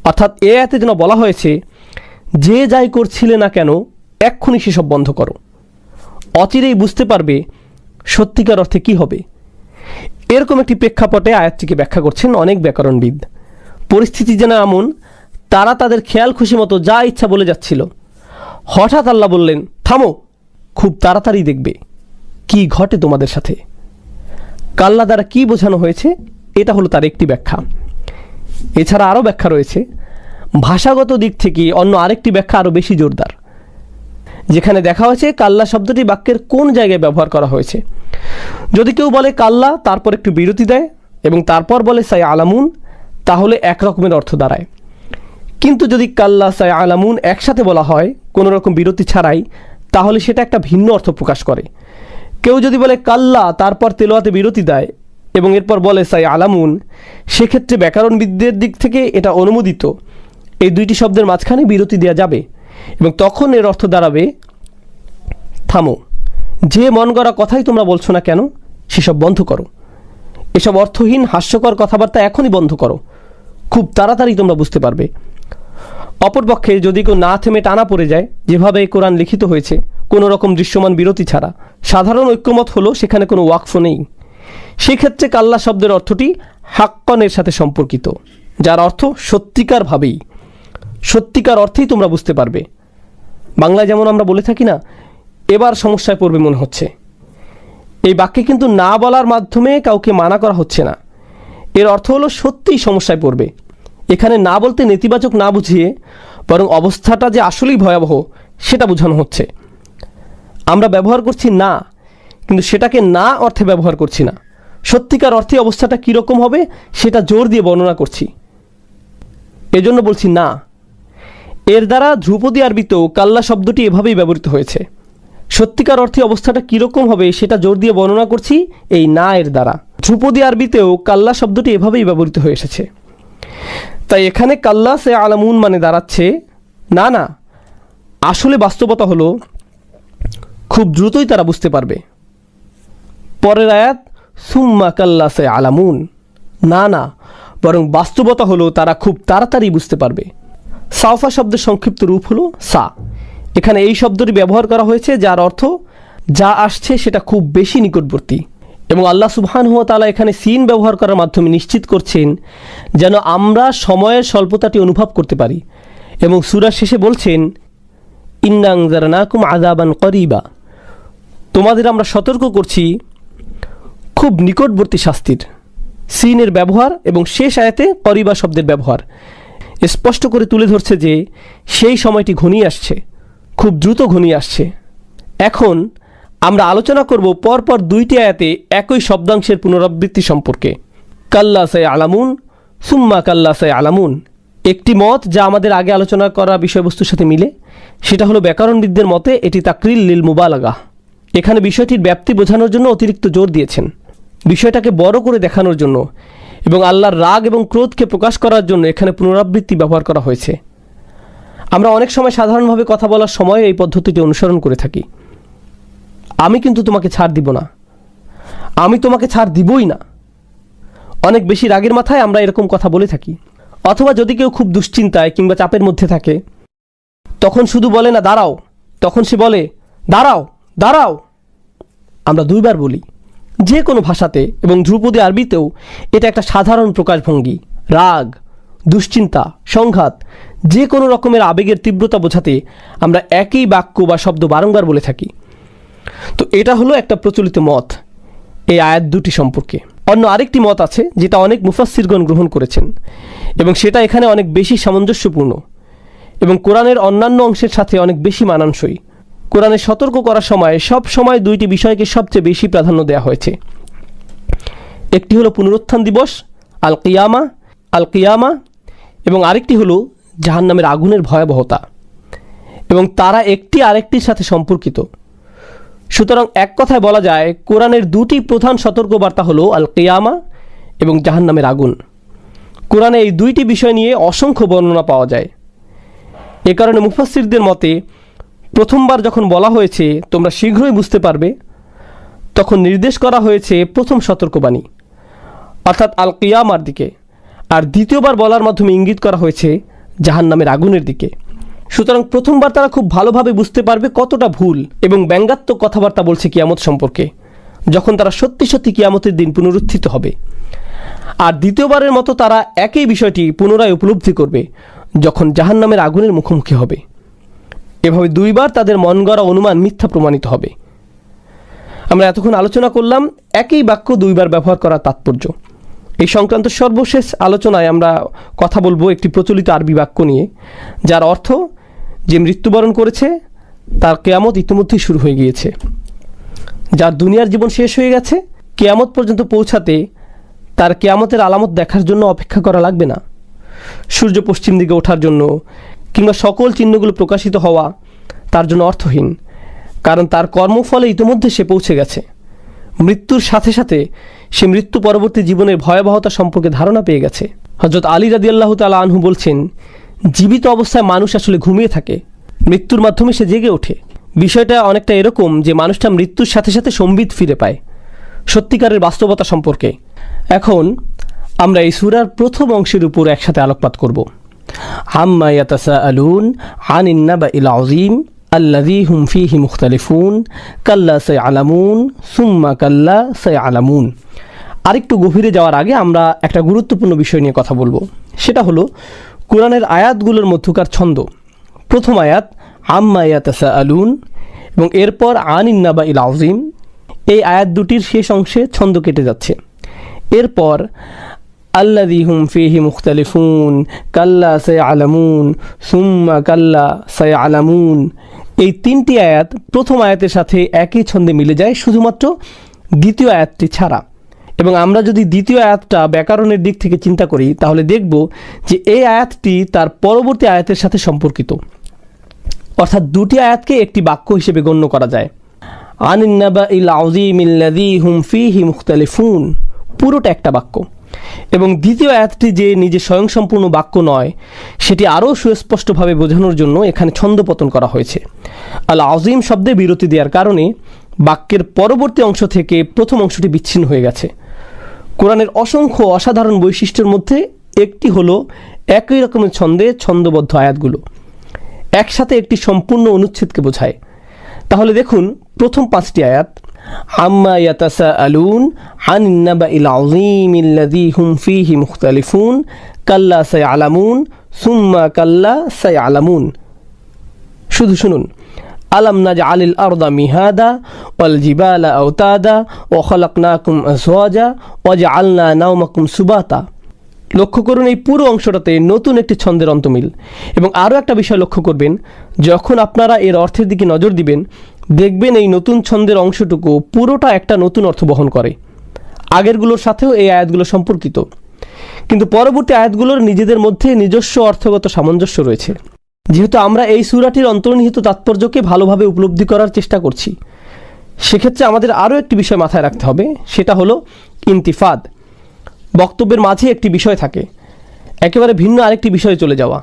অর্থাৎ এ আয়াতে যেন বলা হয়েছে, যে যাই করছিলে না কেন এক্ষুনি সেসব বন্ধ করো, অচিরেই বুঝতে পারবে সত্যিকার অর্থে কি হবে। এরকম একটি প্রেক্ষাপটে আয়াতটিকে ব্যাখ্যা করছেন অনেক ব্যাকরণবিদ। পরিস্থিতি যেন এমন, তারা তাদের খেয়াল খুশি মতো যা ইচ্ছা বলে যাচ্ছিল। হঠাৎ আল্লাহ বললেন, থামো, খুব তাড়াতাড়ি দেখবে কি ঘটে তোমাদের সাথে। কাল্লা দ্বারা কি বোঝানো হয়েছে, এটা হলো তার একটি ব্যাখ্যা। এছাড়া আরও ব্যাখ্যা রয়েছে। ভাষাগত দিক থেকে অন্য আরেকটি ব্যাখ্যা আরও বেশি জোরদার, যেখানে দেখা হয়েছে কাল্লা শব্দটি বাক্যের কোন জায়গায় ব্যবহার করা হয়েছে। যদি কেউ বলে কাল্লা, তারপর একটু বিরতি দেয় এবং তারপর বলে সাই আলামুন, তাহলে একরকমের অর্থ দাঁড়ায়। কিন্তু যদি কাল্লা সাই আলামুন একসাথে বলা হয় কোনো রকম বিরতি ছাড়াই, তাহলে সেটা একটা ভিন্ন অর্থ প্রকাশ করে। কেউ যদি বলে কাল্লা, তারপর তেলাওয়াতে বিরতি দেয় এবং এরপর বলে সাই আলামুন, সেক্ষেত্রে ব্যাকরণবিদদের দিক থেকে এটা অনুমোদিত। এই দুইটি শব্দের মাঝখানে বিরতি দেওয়া যাবে এবং তখন এর অর্থ দাঁড়াবে, থামো, যে মন গড়া কথাই তোমরা বলছো না কেন সেসব বন্ধ করো। এসব অর্থহীন হাস্যকর কথাবার্তা এখনই বন্ধ করো, খুব তাড়াতাড়ি তোমরা বুঝতে পারবে। অপরপক্ষে যদি কেউ না থেমে টানা পড়ে যায়, যেভাবে এই কোরআন লিখিত হয়েছে, কোনো রকম দৃশ্যমান বিরতি ছাড়া, সাধারণ ঐক্যমত হলো সেখানে কোনো ওয়াকফ নেই। সেক্ষেত্রে কাল্লা শব্দের অর্থটি হাক্কনের সাথে সম্পর্কিত, যার অর্থ সত্যিকারভাবেই, সত্যিকার অর্থেই তোমরা বুঝতে পারবে। বাংলায় যেমন আমরা বলে থাকি না, এবার সমস্যায় পড়বে মনে হচ্ছে। এই বাক্যে কিন্তু না বলার মাধ্যমে কাউকে মানা করা হচ্ছে না, এর অর্থ হলো সত্যিই সমস্যায় পড়বে। এখানে না বলতে নেতিবাচক না বুঝিয়ে বরং অবস্থাটা যে আসলেই ভয়াবহ সেটা বোঝানো হচ্ছে। আমরা ব্যবহার করছি না, কিন্তু সেটাকে না অর্থে ব্যবহার করছি না। সত্যিকার অর্থে অবস্থাটা কীরকম হবে সেটা জোর দিয়ে বর্ণনা করছি, এজন্য বলছি না। এর দ্বারা ধ্রুপদী আরবিতেও কাল্লা শব্দটি এভাবেই ব্যবহৃত হয়েছে। সত্যিকার অর্থে অবস্থাটা কীরকম হবে সেটা জোর দিয়ে বর্ণনা করছি এই না এর দ্বারা। ধ্রুপদী আরবিতেও কাল্লা শব্দটি এভাবেই ব্যবহৃত হয়ে এসেছে। তাই এখানে কাল্লা সে আলামুন মানে দাঁড়াচ্ছে, না না, আসলে বাস্তবতা হলো খুব দ্রুতই তারা বুঝতে পারবে। পরের আয়াত, সুম্মা কাল্লা সে আলামুন, না না, বরং বাস্তবতা হলো তারা খুব তাড়াতাড়ি বুঝতে পারবে। সাওফা শব্দের সংক্ষিপ্ত রূপ হলো সা। এখানে এই শব্দটি ব্যবহার করা হয়েছে যার অর্থ যা আসছে সেটা খুব বেশি নিকটবর্তী। এবং আল্লাহ সুবহানাহু ওয়া তাআলা এখানে সিন ব্যবহার করার মাধ্যমে নিশ্চিত করছেন যেন আমরা সময়ের স্বল্পতাটি অনুভব করতে পারি। এবং সূরার শেষে বলছেন, ইন্না আনজারনাকুম আযাবান করিবা, তোমাদের আমরা সতর্ক করছি খুব নিকটবর্তী শাস্তির। সিনের ব্যবহার এবং শেষ আয়াতে করিবা শব্দের ব্যবহার স্পষ্ট করে তুলে ধরছে যে সেই সময়টি ঘনিয়ে আসছে, খুব দ্রুত ঘনিয়ে আসছে। এখন আমরা আলোচনা করব পরপর দুইটি আয়াতে একই শব্দাংশের পুনরাবৃত্তি সম্পর্কে। কাল্লা সাই আলামুন, সুম্মা কাল্লা সাই আলামুন। একটি মত যা আমাদের আগে আলোচনা করা বিষয়বস্তুর সাথে মিলে, সেটা হলো ব্যাকরণবিদদের মতে এটি তাকরির লিল মুবালাগা। এখানে বিষয়টির ব্যাপ্তি বোঝানোর জন্য অতিরিক্ত জোর দিয়েছেন, বিষয়টাকে বড় করে দেখানোর জন্য এবং আল্লাহর রাগ এবং ক্রোধকে প্রকাশ করার জন্য এখানে পুনরাবৃত্তি ব্যবহার করা হয়েছে। আমরা অনেক সময় সাধারণভাবে কথা বলার সময় এই পদ্ধতিটি অনুসরণ করে থাকি। আমি কিন্তু তোমাকে ছাড় দিব না, আমি তোমাকে ছাড় দিবই না। অনেক বেশি রাগের মাথায় আমরা এরকম কথা বলে থাকি। অথবা যদি কেউ খুব দুশ্চিন্তায় কিংবা চাপের মধ্যে থাকে, তখন শুধু বলে না দাঁড়াও, তখন সে বলে দাঁড়াও দাঁড়াও। আমরা দুইবার বলি। যে কোনো ভাষাতে এবং ধ্রুপদী আরবিতেও এটা একটা সাধারণ প্রকাশভঙ্গি। রাগ, দুশ্চিন্তা, সংঘাত, যে কোনো রকমের আবেগের তীব্রতা বোঝাতে আমরা একই বাক্য বা শব্দ বারংবার বলে থাকি। তো এটা হলো একটা প্রচলিত মত এই আয়াত দুটি সম্পর্কে। অন্য আরেকটি মত আছে যেটা অনেক মুফাসসিরগণ গ্রহণ করেছেন এবং সেটা এখানে অনেক বেশি সামঞ্জস্যপূর্ণ এবং কোরআনের অন্যান্য অংশের সাথে অনেক বেশি মানানসই। কোরআনে সতর্ক করার সময় সব সময় দুইটি বিষয়কে সবচেয়ে বেশি প্রাধান্য দেওয়া হয়েছে। একটি হলো পুনরুত্থান দিবস, আল কিয়ামা, এবং আরেকটি হলো জাহান্নামের আগুনের ভয়াবহতা, এবং তারা একটি আরেকটির সাথে সম্পর্কিত। সুতরাং এক কথায় বলা যায় কোরআনের দুটি প্রধান সতর্কবার্তা হলো আল কিয়ামা এবং জাহান্নামের আগুন। কোরআনে এই দুইটি বিষয় নিয়ে অসংখ্য বর্ণনা পাওয়া যায়। এ কারণে মুফাসসিরদের মতে প্রথমবার যখন বলা হয়েছে তোমরা শীঘ্রই বুঝতে পারবে, তখন নির্দেশ করা হয়েছে প্রথম সতর্কবাণী অর্থাৎ আল কিয়ামার দিকে, আর দ্বিতীয়বার বলার মাধ্যমে ইঙ্গিত করা হয়েছে জাহান্নামের আগুনের দিকে। সুতরাং প্রথমবার তারা খুব ভালোভাবে বুঝতে পারবে কতটা ভুল এবং ব্যঙ্গাত্মক কথাবার্তা বলছে কিয়ামত সম্পর্কে, যখন তারা সত্যি সত্যি কিয়ামতের দিন পুনরুত্থিত হবে। আর দ্বিতীয়বারের মতো তারা একই বিষয়টি পুনরায় উপলব্ধি করবে যখন জাহান্নামের আগুনের মুখোমুখি হবে। এভাবে দুইবার তাদের মন গড়া অনুমান মিথ্যা প্রমাণিত হবে। আমরা এতক্ষণ আলোচনা করলাম একই বাক্য দুইবার ব্যবহার করার তাৎপর্য। এই সংক্রান্ত সর্বশেষ আলোচনায় আমরা কথা বলবো একটি প্রচলিত আরবি বাক্য নিয়ে, যার অর্থ যে মৃত্যুবরণ করেছে তার কিয়ামত ইতিমধ্যেই শুরু হয়ে গিয়েছে। যার দুনিয়ার জীবন শেষ হয়ে গেছে, কিয়ামত পর্যন্ত পৌঁছাতে তার কিয়ামতের আলামত দেখার জন্য অপেক্ষা করা লাগবে না। সূর্য পশ্চিম দিকে ওঠার জন্য কিংবা সকল চিহ্নগুলো প্রকাশিত হওয়া তার জন্য অর্থহীন, কারণ তার কর্মফলে ইতিমধ্যে সে পৌঁছে গেছে। মৃত্যুর সাথে সাথে সে মৃত্যু পরবর্তী জীবনের ভয়াবহতা সম্পর্কে ধারণা পেয়ে গেছে। হযরত আলী রাদিয়াল্লাহু তাআলা আনহু বলছেন, জীবিত অবস্থায় মানুষ আসলে ঘুমিয়ে থাকে, মৃত্যুর মাধ্যমে সে জেগে ওঠে। বিষয়টা অনেকটা এরকম যে মানুষটা মৃত্যুর সাথে সাথে সম্বিত ফিরে পায়, সত্যিকারের বাস্তবতা সম্পর্কে। এখন আমরা এই সূরার প্রথম অংশের উপর একসাথে আলোকপাত করব। আম্মা ইয়াতাসাআলুন আনিন নাবাইল আযীম আল্লাযী হুম ফীহি মুখতালিফুন কাল্লা সায়ালামুন সুম্মা কাল্লা সায়ালামুন। আরেকটু গভীরে যাওয়ার আগে আমরা একটা গুরুত্বপূর্ণ বিষয় নিয়ে কথা বলবো। সেটা হলো কোরআনের আয়াতগুলোর মধ্যকার ছন্দ। প্রথম আয়াত আম্মা ইয়াতাসাআলুন এবং এরপর আনিন নাবাইল আযীম, এই আয়াত দুটির শেষ অংশে ছন্দ কেটে যাচ্ছে। এরপর আল্লাযী হুম ফীহি মুখতালিফুন কাল্লা সায়ালামুন সুম্মা কাল্লা সায়ালামুন, এই তিনটি আয়াত প্রথম আয়াতের সাথে একই ছন্দে মিলে যায় শুধুমাত্র দ্বিতীয় আয়াতটি ছাড়া। এবং আমরা যদি দ্বিতীয় আয়াতটা ব্যাকরণের দিক থেকে চিন্তা করি তাহলে দেখব যে এই আয়াতটি তার পরবর্তী আয়াতের সাথে সম্পর্কিত, অর্থাৎ দুটি আয়াতকে একটি বাক্য হিসেবে গণ্য করা যায়। আনিন নাবাইল আযীমিল্লাযী হুম ফীহি মুখতালিফুন পুরোটা একটা বাক্য, এবং দ্বিতীয় আয়াতটি যে নিজে স্বয়ংসম্পূর্ণ বাক্য নয় সেটি আরও সুস্পষ্টভাবে বোঝানোর জন্য এখানে ছন্দপতন করা হয়েছে। আল আযীম শব্দে বিরতি দেওয়ার কারণে বাক্যের পরবর্তী অংশ থেকে প্রথম অংশটি বিচ্ছিন্ন হয়ে গেছে। কোরআনের অসংখ্য অসাধারণ বৈশিষ্ট্যের মধ্যে একটি হলো একই রকমের ছন্দে ছন্দবদ্ধ আয়াতগুলো একসাথে একটি সম্পূর্ণ অনুচ্ছেদকে বোঝায়। তাহলে দেখুন প্রথম পাঁচটি আয়াত, আম্মা ইয়াতাসাআলুন আনিন নাবাইল আযীমিল্লাযী হুম ফীহি মুখতালিফুন কাল্লা সায়ালামুন সুম্মা কাল্লা সায়ালামুন। শুধু শুনুন, আলাম নাজআলিল আরদা মিহাদা ওয়াল জিবালা আওতাদা ওয়া খালাকনাকুম আজওয়াজা ওয়া জাআলনা নাওমাকুম সুবাতা। লক্ষ্য করুন এই পুরো অংশটাতে নতুন একটি ছন্দের অন্তমিল। এবং আরও একটা বিষয় লক্ষ্য করবেন, যখন আপনারা এর অর্থের দিকে নজর দিবেন দেখবেন এই নতুন ছন্দের অংশটুকু পুরোটা একটা নতুন অর্থ বহন করে। আগেরগুলোর সাথেও এই আয়াতগুলো সম্পর্কিত, কিন্তু পরবর্তী আয়াতগুলোর নিজেদের মধ্যে নিজস্ব অর্থগত সামঞ্জস্য রয়েছে। যেহেতু আমরা এই সূরাটির অন্তর্নিহিত তাৎপর্যকে ভালোভাবে উপলব্ধি করার চেষ্টা করছি, সেক্ষেত্রে আমাদের আরও একটি বিষয় মাথায় রাখতে হবে, সেটা হলো ইন্তিফাদ। বক্তব্যের মাঝে একটি বিষয় থাকে, একেবারে ভিন্ন আরেকটি বিষয়ে চলে যাওয়া,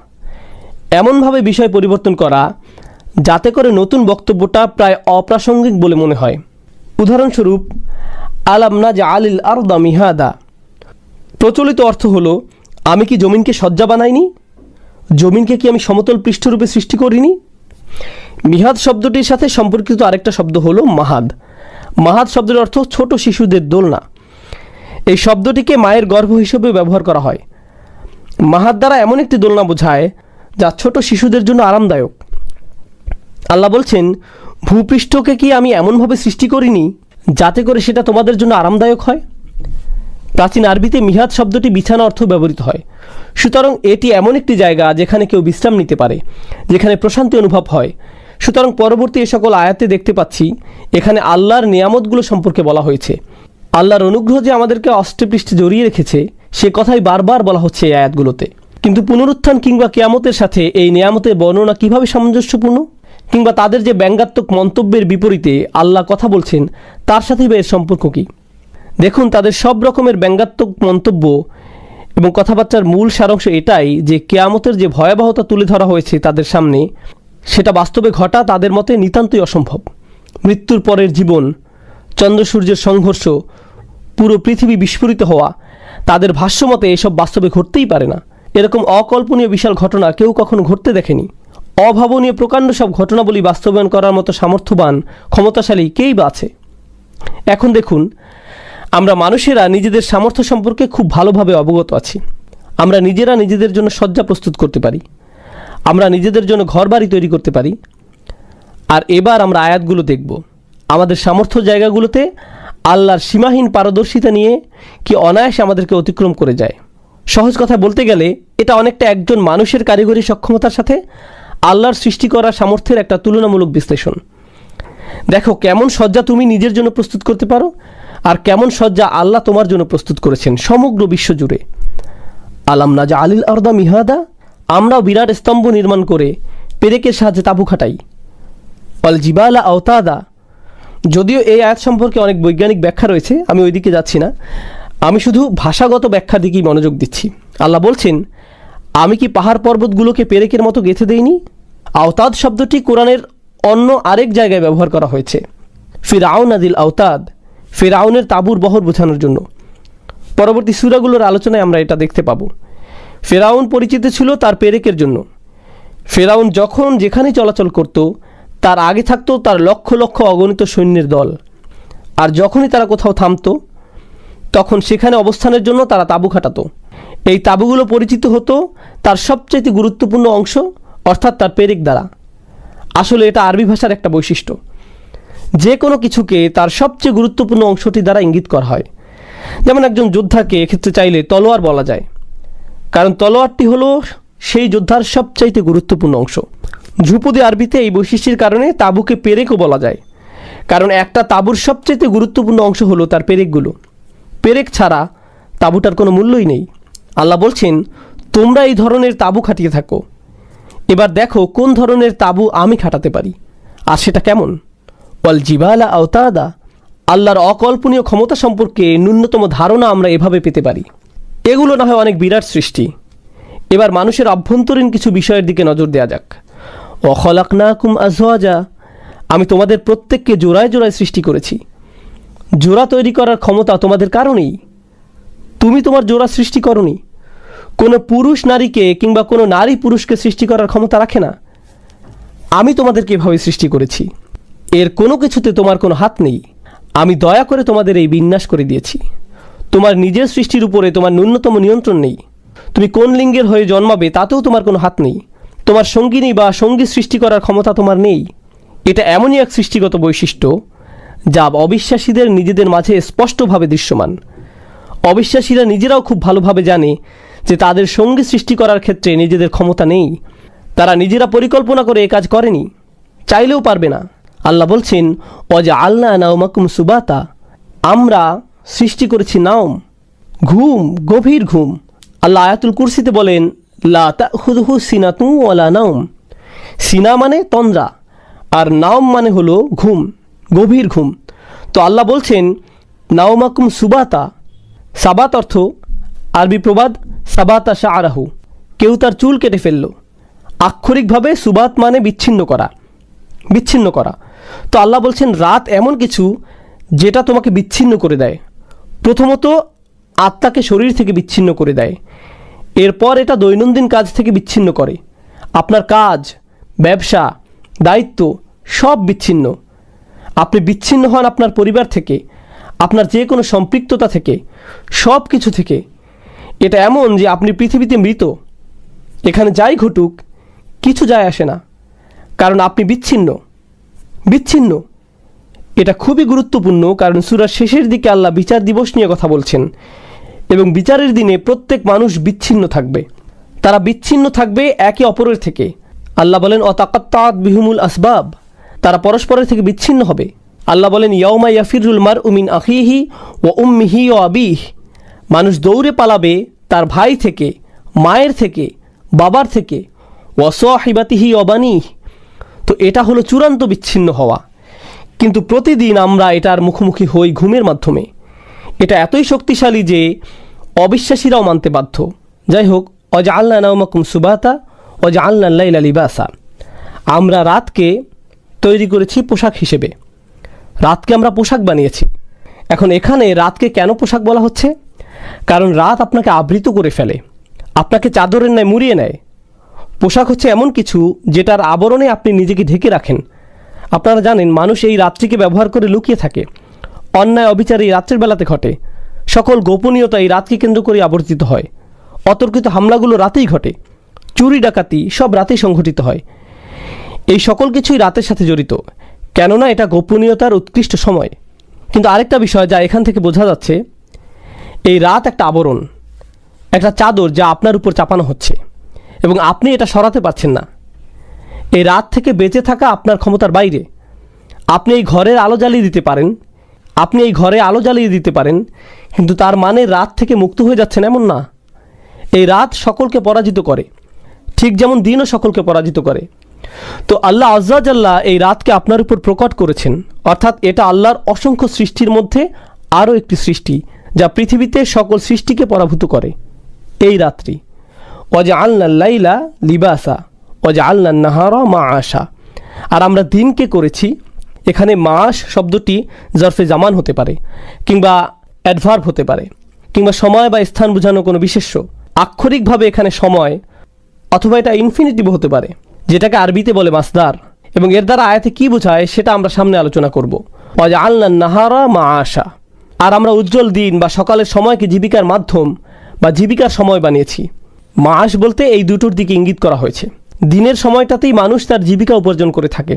এমনভাবে বিষয় পরিবর্তন করা যাতে করে নতুন বক্তব্যটা প্রায় অপ্রাসঙ্গিক বলে মনে হয়। উদাহরণস্বরূপ, আলাম নাজআলিল আরদা মিহাদা প্রচলিত অর্থ হলো আমি কি জমিনকে শয্যা বানাইনি? জমিনকে কি আমি সমতল পৃষ্ঠরূপে সৃষ্টি করিনি? মিহাদ শব্দটির সাথে সম্পর্কিত আরেকটা শব্দ হলো মাহাদ। মাহাদ শব্দের অর্থ ছোট শিশুদের দোলনা। এই শব্দটিকে মায়ের গর্ভ হিসেবে ব্যবহার করা হয়। মাহাদ দ্বারা এমন একটি দোলনা বোঝায় যা ছোট শিশুদের জন্য আরামদায়ক। আল্লাহ বলছেন, ভূপৃষ্ঠকে কি আমি এমনভাবে সৃষ্টি করিনি যাতে করে সেটা তোমাদের জন্য আরামদায়ক হয়? প্রাচীন আরবিতে মিহাদ শব্দটি বিছানা অর্থ ব্যবহৃত হয়। সুতরাং এটি এমন একটি জায়গা যেখানে কেউ বিশ্রাম নিতে পারে, যেখানে প্রশান্তি অনুভব হয়। সুতরাং পরবর্তী এ সকল আয়াতে দেখতে পাচ্ছি এখানে আল্লাহর নিয়ামতগুলো সম্পর্কে বলা হয়েছে। আল্লাহর অনুগ্রহ যে আমাদেরকে অষ্টপৃষ্ঠে জড়িয়ে রেখেছে সে কথাই বারবার বলা হচ্ছে এই আয়াতগুলোতে। কিন্তু পুনরুত্থান কিংবা কিয়ামতের সাথে এই নিয়ামতের বর্ণনা কিভাবে সামঞ্জস্যপূর্ণ, কিংবা তাদের যে ব্যঙ্গাত্মক মন্তব্যের বিপরীতে আল্লাহ কথা বলছেন তার সাথেই বা এর সম্পর্ক কী? দেখুন, তাদের সব রকমের ব্যঙ্গাত্মক মন্তব্য এবং কথাবার্তার মূল সারাংশ এটাই যে কিয়ামতের যে ভয়াবহতা তুলে ধরা হয়েছে তাদের সামনে, সেটা বাস্তবে ঘটা তাদের মতে নিতান্তই অসম্ভব। মৃত্যুর পরের জীবন, চন্দ্র সূর্যের সংঘর্ষ, পুরো পৃথিবী বিস্ফোরিত হওয়া, তাদের ভাষ্যমতে এসব বাস্তবে ঘটতেই পারে না। এরকম অকল্পনীয় বিশাল ঘটনা কেউ কখনো ঘটতে দেখেনি। অভাবনীয় প্রকাণ্ড সব ঘটনাবলী বাস্তবায়ন করার মতো সামর্থ্যবান, ক্ষমতাশালী কেই বা আছে? এখন দেখুন, আমরা মানুষেরা নিজেদের সামর্থ্য সম্পর্কে খুব ভালোভাবে অবগত আছি। আমরা নিজেরা নিজেদের জন্য শয্যা প্রস্তুত করতে পারি, আমরা নিজেদের জন্য ঘরবাড়ি তৈরি করতে পারি। আর এবার আমরা আয়াতগুলো দেখব। আমাদের সামর্থ্য জায়গাগুলোতে আল্লাহর সীমাহীন পারদর্শিতা নিয়ে কি অনায়াসে আমাদেরকে অতিক্রম করে যায়। সহজ কথা বলতে গেলে এটা অনেকটা একজন মানুষের কারিগরি সক্ষমতার সাথে আল্লাহর সৃষ্টি করা সামর্থ্যের একটা তুলনামূলক বিশ্লেষণ। দেখো কেমন শয্যা তুমি নিজের জন্য প্রস্তুত করতে পারো, আর কেমন শয্যা আল্লাহ তোমার জন্য প্রস্তুত করেছেন সমগ্র বিশ্ব জুড়ে। আলাম নাজআলিল আরদা মিহাদা, আমরাও বিরাট স্তম্ভ নির্মাণ করে পেরেকের সাহায্যে তাঁবু খাটাই। ওয়াল জিবালা আওতাদা, যদিও এই আয়াত সম্পর্কে অনেক বৈজ্ঞানিক ব্যাখ্যা রয়েছে, আমি ওই দিকে যাচ্ছি না, আমি শুধু ভাষাগত ব্যাখ্যার দিকেই মনোযোগ দিচ্ছি। আল্লাহ বলছেন, আমি কি পাহাড় পর্বতগুলোকে পেরেকের মতো গেঁথে দেইনি? আওতাদ শব্দটি কোরআনের অন্য আরেক জায়গায় ব্যবহার করা হয়েছে। ফিরআউন আদিল আওতাদ, ফিরআউনের তাঁবুর বহর বোঝানোর জন্য। পরবর্তী সূরাগুলোর আলোচনায় আমরা এটা দেখতে পাবো। ফিরআউন পরিচিত ছিল তার পেরেকের জন্য। ফিরআউন যখন যেখানে চলাচল করত তার আগে থাকতো তার লক্ষ লক্ষ অগণিত সৈন্যের দল, আর যখনই তারা কোথাও থামতো তখন সেখানে অবস্থানের জন্য তারা তাঁবু খাটাতো। এই তাঁবুগুলো পরিচিত হতো তার সবচেয়ে গুরুত্বপূর্ণ অংশ অর্থাৎ তার পেরেক দ্বারা। আসলে এটা আরবি ভাষার একটা বৈশিষ্ট্য, যে কোনো কিছুকে তার সবচেয়ে গুরুত্বপূর্ণ অংশটি দ্বারা ইঙ্গিত করা হয়। যেমন একজন যোদ্ধাকে এক্ষেত্রে চাইলে তলোয়ার বলা যায়, কারণ তলোয়ারটি হলো সেই যোদ্ধার সবচাইতে গুরুত্বপূর্ণ অংশ। ধ্রুপদী আরবিতে এই বৈশিষ্ট্যের কারণে তাঁবুকে পেরেকও বলা যায়, কারণ একটা তাঁবুর সবচাইতে গুরুত্বপূর্ণ অংশ হলো তার পেরেকগুলো। পেরেক ছাড়া তাঁবুটার কোনো মূল্যই নেই। আল্লাহ বলছেন, তোমরা এই ধরনের তাঁবু খাটিয়ে থাকো। এবার দেখো কোন ধরনের তাঁবু আমি খাটাতে পারি, আর সেটা কেমন। ওয়াল জিবালা আওতাদা, আল্লাহর অকল্পনীয় ক্ষমতা সম্পর্কে ন্যূনতম ধারণা আমরা এভাবে পেতে পারি। এগুলো না হয় অনেক বিরাট সৃষ্টি। এবার মানুষের অভ্যন্তরীণ কিছু বিষয়ের দিকে নজর দেওয়া যাক। ওয়া খলাকনাকুম আজওয়াজা, আমি তোমাদের প্রত্যেককে জোড়ায় জোড়ায় সৃষ্টি করেছি। জোড়া তৈরি করার ক্ষমতা তোমাদের কারণেই। তুমি তোমার জোড়া সৃষ্টি করনি। কোনো পুরুষ নারীকে কিংবা কোনো নারী পুরুষকে সৃষ্টি করার ক্ষমতা রাখে না। আমি তোমাদেরকে এভাবে সৃষ্টি করেছি। এর কোনো কিছুতে তোমার কোনো হাত নেই। আমি দয়া করে তোমাদের এই বিন্যাস করে দিয়েছি। তোমার নিজের সৃষ্টির উপরে তোমার ন্যূনতম নিয়ন্ত্রণ নেই। তুমি কোন লিঙ্গের হয়ে জন্মাবে তাতেও তোমার কোনো হাত নেই। তোমার সঙ্গিনী বা সঙ্গী সৃষ্টি করার ক্ষমতা তোমার নেই। এটা এমনই এক সৃষ্টিগত বৈশিষ্ট্য যা অবিশ্বাসীদের নিজেদের মাঝে স্পষ্টভাবে দৃশ্যমান। অবিশ্বাসীরা নিজেরাও খুব ভালোভাবে জানে যে তাদের সঙ্গী সৃষ্টি করার ক্ষেত্রে নিজেদের ক্ষমতা নেই। তারা নিজেরা পরিকল্পনা করে এ কাজ করেনি, চাইলেও পারবে না। আল্লাহ বলছেন, ওয়াজআলনা নাওমাকুম সুবাতা, আমরা সৃষ্টি করেছি নাওম, ঘুম, গভীর ঘুম। আল্লাহ আয়াতুল কুরসিতে বলেন, লা তাখুযুহু সিনাতুন ওয়ালা নাওম। সিনা মানে তন্দ্রা, আর নাওম মানে হলো ঘুম, গভীর ঘুম। তো আল্লাহ বলছেন নাওমাকুম সুবাতা। সাবাত অর্থ আরবি প্রবাদ সাবাতা শাআরাহু, কেউ তার চুল কেটে ফেলল। আক্ষরিকভাবে সুবাত মানে বিচ্ছিন্ন করা, বিচ্ছিন্ন করা। তো আল্লাহ বলছেন রাত এমন কিছু যেটা তোমাকে বিচ্ছিন্ন করে দেয়। প্রথমত আত্মাকে শরীর থেকে বিচ্ছিন্ন করে দেয়, এরপর এটা দৈনন্দিন কাজ থেকে বিচ্ছিন্ন করে। আপনার কাজ, ব্যবসা, দায়িত্ব সব বিচ্ছিন্ন। আপনি বিচ্ছিন্ন হন আপনার পরিবার থেকে, আপনার যে কোনো সম্পৃক্ততা থেকে, সব কিছু থেকে। এটা এমন যে আপনি পৃথিবীতে মৃত। এখানে যাই ঘটুক কিছু যায় আসে না, কারণ আপনি বিচ্ছিন্ন। এটা খুবই গুরুত্বপূর্ণ, কারণ সূরার শেষের দিকে আল্লাহ বিচার দিবস নিয়ে কথা বলছেন এবং বিচারের দিনে প্রত্যেক মানুষ বিচ্ছিন্ন থাকবে। তারা বিচ্ছিন্ন থাকবে একে অপরের থেকে। আল্লাহ বলেন অতাকাত্তাত বিহুমুল আসবাব, তারা পরস্পরের থেকে বিচ্ছিন্ন হবে। আল্লাহ বলেন ইয়াউমা ইয়াফিরুল মারউ মিন আখিহি ওয়া উম্মিহি ওয়া আবিহি, মানুষ দৌড়ে পালাবে তার ভাই থেকে, মায়ের থেকে, বাবার থেকে, ওয়া সাহিবাতিহি ওয়া বানিহি। তো এটা হলো চূড়ান্ত বিচ্ছিন্ন হওয়া। কিন্তু প্রতিদিন আমরা এটার মুখোমুখি হই ঘুমের মাধ্যমে। এটা এতই শক্তিশালী যে অবিশ্বাসীরাও মানতে বাধ্য। যাই হোক, ওয়াজআলনা নাওমাকুম সুবাতা ওয়াজআলনা আল-লাইলা লিবাসা, আমরা রাতকে তৈরি করেছি পোশাক হিসেবে। রাতকে আমরা পোশাক বানিয়েছি। এখন এখানে রাতকে কেন পোশাক বলা হচ্ছে? কারণ রাত আপনাকে আবৃত করে ফেলে, আপনাকে চাদরের ন্যায় মুড়িয়ে নেয়। পোশাক হচ্ছে এমন কিছু যেটার আবরণে আপনি নিজেকে ঢেকে রাখেন। আপনারা জানেন মানুষ এই রাত্রিকে ব্যবহার করে লুকিয়ে থাকে। অন্যায় অবিচার এই রাত্রের বেলাতে ঘটে। সকল গোপনীয়তা এই রাতকে কেন্দ্র করে আবর্তিত হয়। অতর্কিত হামলাগুলো রাতেই ঘটে। চুরি ডাকাতি সব রাতেই সংঘটিত হয়। এই সকল কিছুই রাতের সাথে জড়িত, কেননা এটা গোপনীয়তার উৎকৃষ্ট সময়। কিন্তু আরেকটা বিষয় যা এখান থেকে বোঝা যাচ্ছে, এই রাত একটা আবরণ, একটা চাদর যা আপনার উপর চাপানো হচ্ছে এবং আপনি এটা সরাতে পারছেন না। এই রাত থেকে বেঁচে থাকা আপনার ক্ষমতার বাইরে। আপনি এই ঘরের আলো জ্বালিয়ে দিতে পারেন, কিন্তু তার মানে রাত থেকে মুক্ত হয়ে যাচ্ছেন এমন না। এই রাত সকলকে পরাজিত করে, ঠিক যেমন দিনও সকলকে পরাজিত করে। তো আল্লাহ আজ্জা জাল্লা এই রাতকে আপনার উপর প্রকট করেছেন, অর্থাৎ এটা আল্লাহর অসংখ্য সৃষ্টির মধ্যে আরও একটি সৃষ্টি যা পৃথিবীতে সকল সৃষ্টিকে পরাভূত করে। এই রাত্রি ওয়াজআলনা আল-লাইলা লিবাসা ওয়াজআলনা আন-নাহারা মাআশা, আর আমরা দিনকে করেছি। এখানে মাস শব্দটি জরফে জামান হতে পারে, কিংবা অ্যাডভার্ব হতে পারে, কিংবা সময় বা স্থান বোঝানো কোনো বিশেষ্য। আক্ষরিকভাবে এখানে সময়, অথবা এটা ইনফিনিটিভ হতে পারে, যেটাকে আরবিতে বলে মাসদার। এবং এর দ্বারা আয়াতে কী বোঝায় সেটা আমরা সামনে আলোচনা করব। ওয়াজআলনা আন-নাহারা মাআশা, আর আমরা উজ্জ্বল দিন বা সকালের সময়কে জীবিকার মাধ্যম বা জীবিকার সময় বানিয়েছি। মাস বলতে এই দুটোর দিকে ইঙ্গিত করা হয়েছে। দিনের সময়টাতেই মানুষ তার জীবিকা উপার্জন করে থাকে,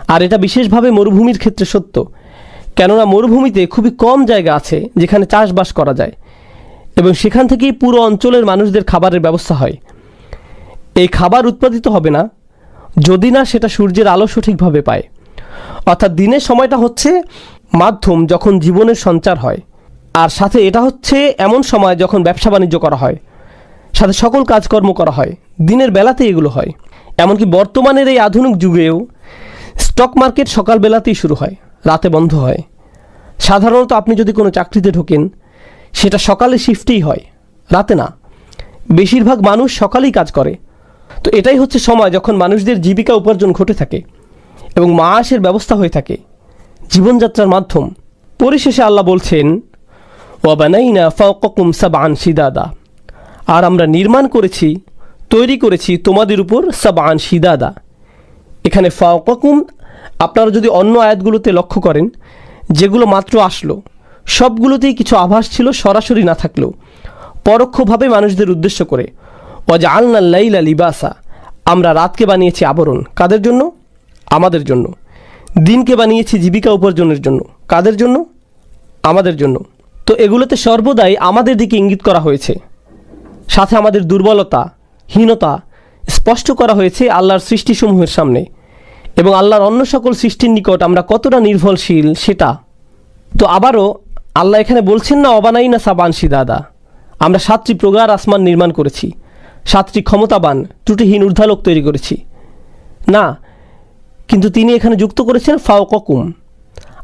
আর এটা বিশেষভাবে মরুভূমির ক্ষেত্রে সত্য, কেননা মরুভূমিতে খুবই কম জায়গা আছে যেখানে চাষবাস করা যায় এবং সেখান থেকেই পুরো অঞ্চলের মানুষদের খাবারের ব্যবস্থা হয়। এই খাবার উৎপাদিত হবে না যদি না সেটা সূর্যের আলো সঠিকভাবে পায়। অর্থাৎ দিনের সময়টা হচ্ছে মাধ্যম যখন জীবনের সঞ্চার হয়, আর সাথে এটা হচ্ছে এমন সময় যখন ব্যবসা বাণিজ্য করা হয়, সাথে সকল কাজকর্ম করা হয়। দিনের বেলাতেই এগুলো হয়। এমনকি বর্তমানের এই আধুনিক যুগেও স্টক মার্কেট সকালবেলাতেই শুরু হয়, রাতে বন্ধ হয়। সাধারণত আপনি যদি কোনো চাকরিতে ঢোকেন সেটা সকালে শিফটেই হয়, রাতে না। বেশিরভাগ মানুষ সকালেই কাজ করে। তো এটাই হচ্ছে সময় যখন মানুষদের জীবিকা উপার্জন ঘটে থাকে এবং মাসের ব্যবস্থা হয়ে থাকে, জীবনযাত্রার মাধ্যম। পরিশেষে আল্লাহ বলছেন ওয়াবানাইনা ফাওকাকুম সাবআন শিদাদা, আর আমরা নির্মাণ করেছি, তৈরি করেছি তোমাদের উপর সাবআন শিদাদা। এখানে ফাওকাকুম আপনারা যদি অন্য আয়াতগুলোতে লক্ষ্য করেন, যেগুলো মাত্র আসলো সবগুলোতেই কিছু আভাস ছিল, সরাসরি না থাকলেও পরোক্ষভাবে মানুষদের উদ্দেশ্য করে। ওয়াজআলনা আল-লাইলা লিবাসা, আমরা রাতকে বানিয়েছি আবরণ। কাদের জন্য? আমাদের জন্য। দিনকে বানিয়েছি জীবিকা উপার্জনের জন্য। কাদের জন্য? আমাদের জন্য। তো এগুলোতে সর্বদাই আমাদের দিকে ইঙ্গিত করা হয়েছে, সাথে আমাদের দুর্বলতা, হীনতা স্পষ্ট করা হয়েছে আল্লাহর সৃষ্টিসমূহের সামনে, এবং আল্লাহর অন্য সকল সৃষ্টির নিকট আমরা কতটা নির্ভরশীল সেটা। তো আবারও আল্লাহ এখানে বলছেন না অবানাইনা সাবআন শিদাদা, আমরা 7টি প্রগাঢ় আসমান নির্মাণ করেছি, 7টি ক্ষমতাবান ত্রুটিহীন ঊর্ধ্বালোক তৈরি করেছি না, কিন্তু তিনি এখানে যুক্ত করেছেন ফাওকাকুম,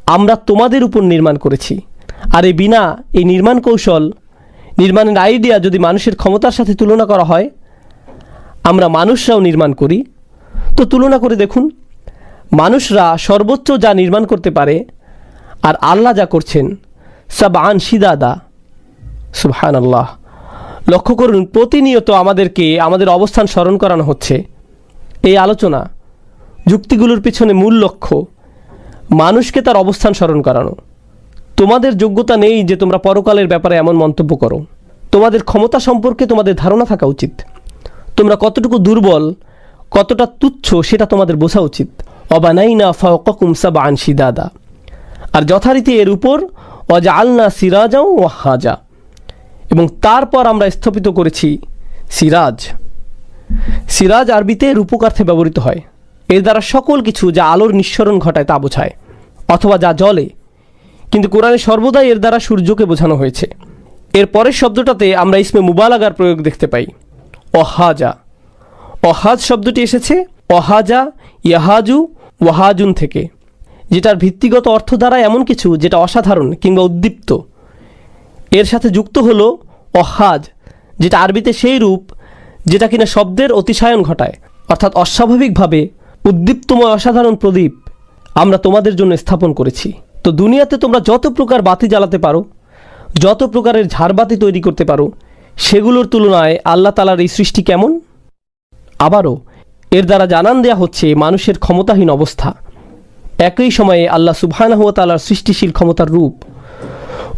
আমরা তোমাদের উপর নির্মাণ করেছি। আর এই নির্মাণ কৌশল, নির্মাণের আইডিয়া যদি মানুষের ক্ষমতার সাথে তুলনা করা হয়, আমরা মানুষরাও নির্মাণ করি, তো তুলনা করে দেখুন। মানুষরা সর্বোচ্চ যা নির্মাণ করতে পারে আর আল্লাহ যা করছেন সাবআন শিদাদা, সুবহানাল্লাহ, লক্ষ্য করুন, প্রতিনিয়ত আমাদেরকে আমাদের অবস্থান স্মরণ করানো হচ্ছে। এই আলোচনা যুক্তিগুলোর পিছনে মূল লক্ষ্য মানুষকে তার অবস্থান স্মরণ করানো। তোমাদের যোগ্যতা নেই যে তোমরা পরকালের ব্যাপারে এমন মন্তব্য করো। তোমাদের ক্ষমতা সম্পর্কে তোমাদের ধারণা থাকা উচিত। তোমরা কতটুকু দুর্বল, কতটা তুচ্ছ সেটা তোমাদের বোঝা উচিত। অবানাইনা ফাওকাকুম সাবআন শিদাদা, আর যথারীতি এর উপর ওয়াজআলনা সিরাজা ওয়াহাজা, এবং তারপর আমরা স্থাপিত করেছি সিরাজ। সিরাজ আরবিতে রূপকার্থে ব্যবহৃত হয়। এর দ্বারা সকল কিছু যা আলোর নিঃসরণ ঘটায় তা বোঝায়, অথবা যা জ্বলে, কিন্তু কোরআনে সর্বদাই এর দ্বারা সূর্যকে বোঝানো হয়েছে। এর পরের শব্দটাতে আমরা ইসমে মুবালাগার প্রয়োগ দেখতে পাই, অহাজা। অহাজ শব্দটি এসেছে অহাজা ইয়াহাজু ওয়াহাজুন থেকে, যেটার ভিত্তিগত অর্থ দ্বারা এমন কিছু যেটা অসাধারণ কিংবা উদ্দীপ্ত। এর সাথে যুক্ত হলো অহাজ, যেটা আরবিতে সেই রূপ যেটা কিনা শব্দের অতিশায়ন ঘটায়, অর্থাৎ অস্বাভাবিকভাবে উদ্দীপ্তময় অসাধারণ প্রদীপ আমরা তোমাদের জন্য স্থাপন করেছি। তো দুনিয়াতে তোমরা যত প্রকার বাতি জ্বালাতে পারো, যত প্রকারের ঝাড়বাতি তৈরি করতে পারো, সেগুলোর তুলনায় আল্লাহ তাআলার এই সৃষ্টি কেমন? আবারও এর দ্বারা জানান দেয়া হচ্ছে মানুষের ক্ষমতাহীন অবস্থা। একই সময়ে আল্লাহ সুবহানাহু ওয়া তাআলার সৃষ্টিশীল ক্ষমতার রূপ।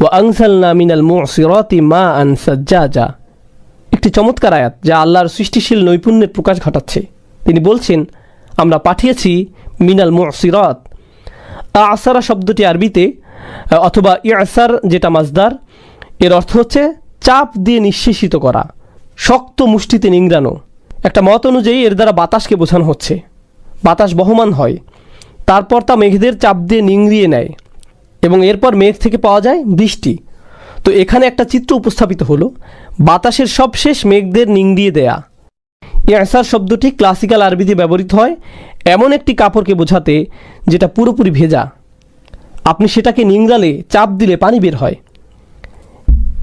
ওয়া আনজালনা মিনাল মুসিরাতি মাআন সাজ্জাজা, একটি চমৎকার আয়াত যা আল্লাহর সৃষ্টিশীল নৈপুণ্যের প্রকাশ ঘটাচ্ছে। তিনি বলছেন, আমরা পাঠিয়েছি মিনাল মুসিরাত। আসারা শব্দটি আরবিতে, অথবা ইয়াসার যেটা মাজদার, এর অর্থ হচ্ছে চাপ দিয়ে নিঃশেষিত করা, শক্ত মুষ্টিতে নিংড়ানো। একটা মত অনুযায়ী এর দ্বারা বাতাসকে বোঝানো হচ্ছে। বাতাস বহমান হয়, তারপর তা মেঘদের চাপ দিয়ে নিংড়িয়ে নেয়, এবং এরপর মেঘ থেকে পাওয়া যায় বৃষ্টি। তো এখানে একটা চিত্র উপস্থাপিত হলো, বাতাসের সবশেষ মেঘদের নিংড়িয়ে দেয়া। ইয়াসার শব্দটি ক্লাসিক্যাল আরবিতে ব্যবহৃত হয় এমন একটি কাপড়কে বোঝাতে যেটা পুরোপুরি ভেজা। আপনি সেটাকে নিংড়ালে, চাপ দিলে পানি বের হয়।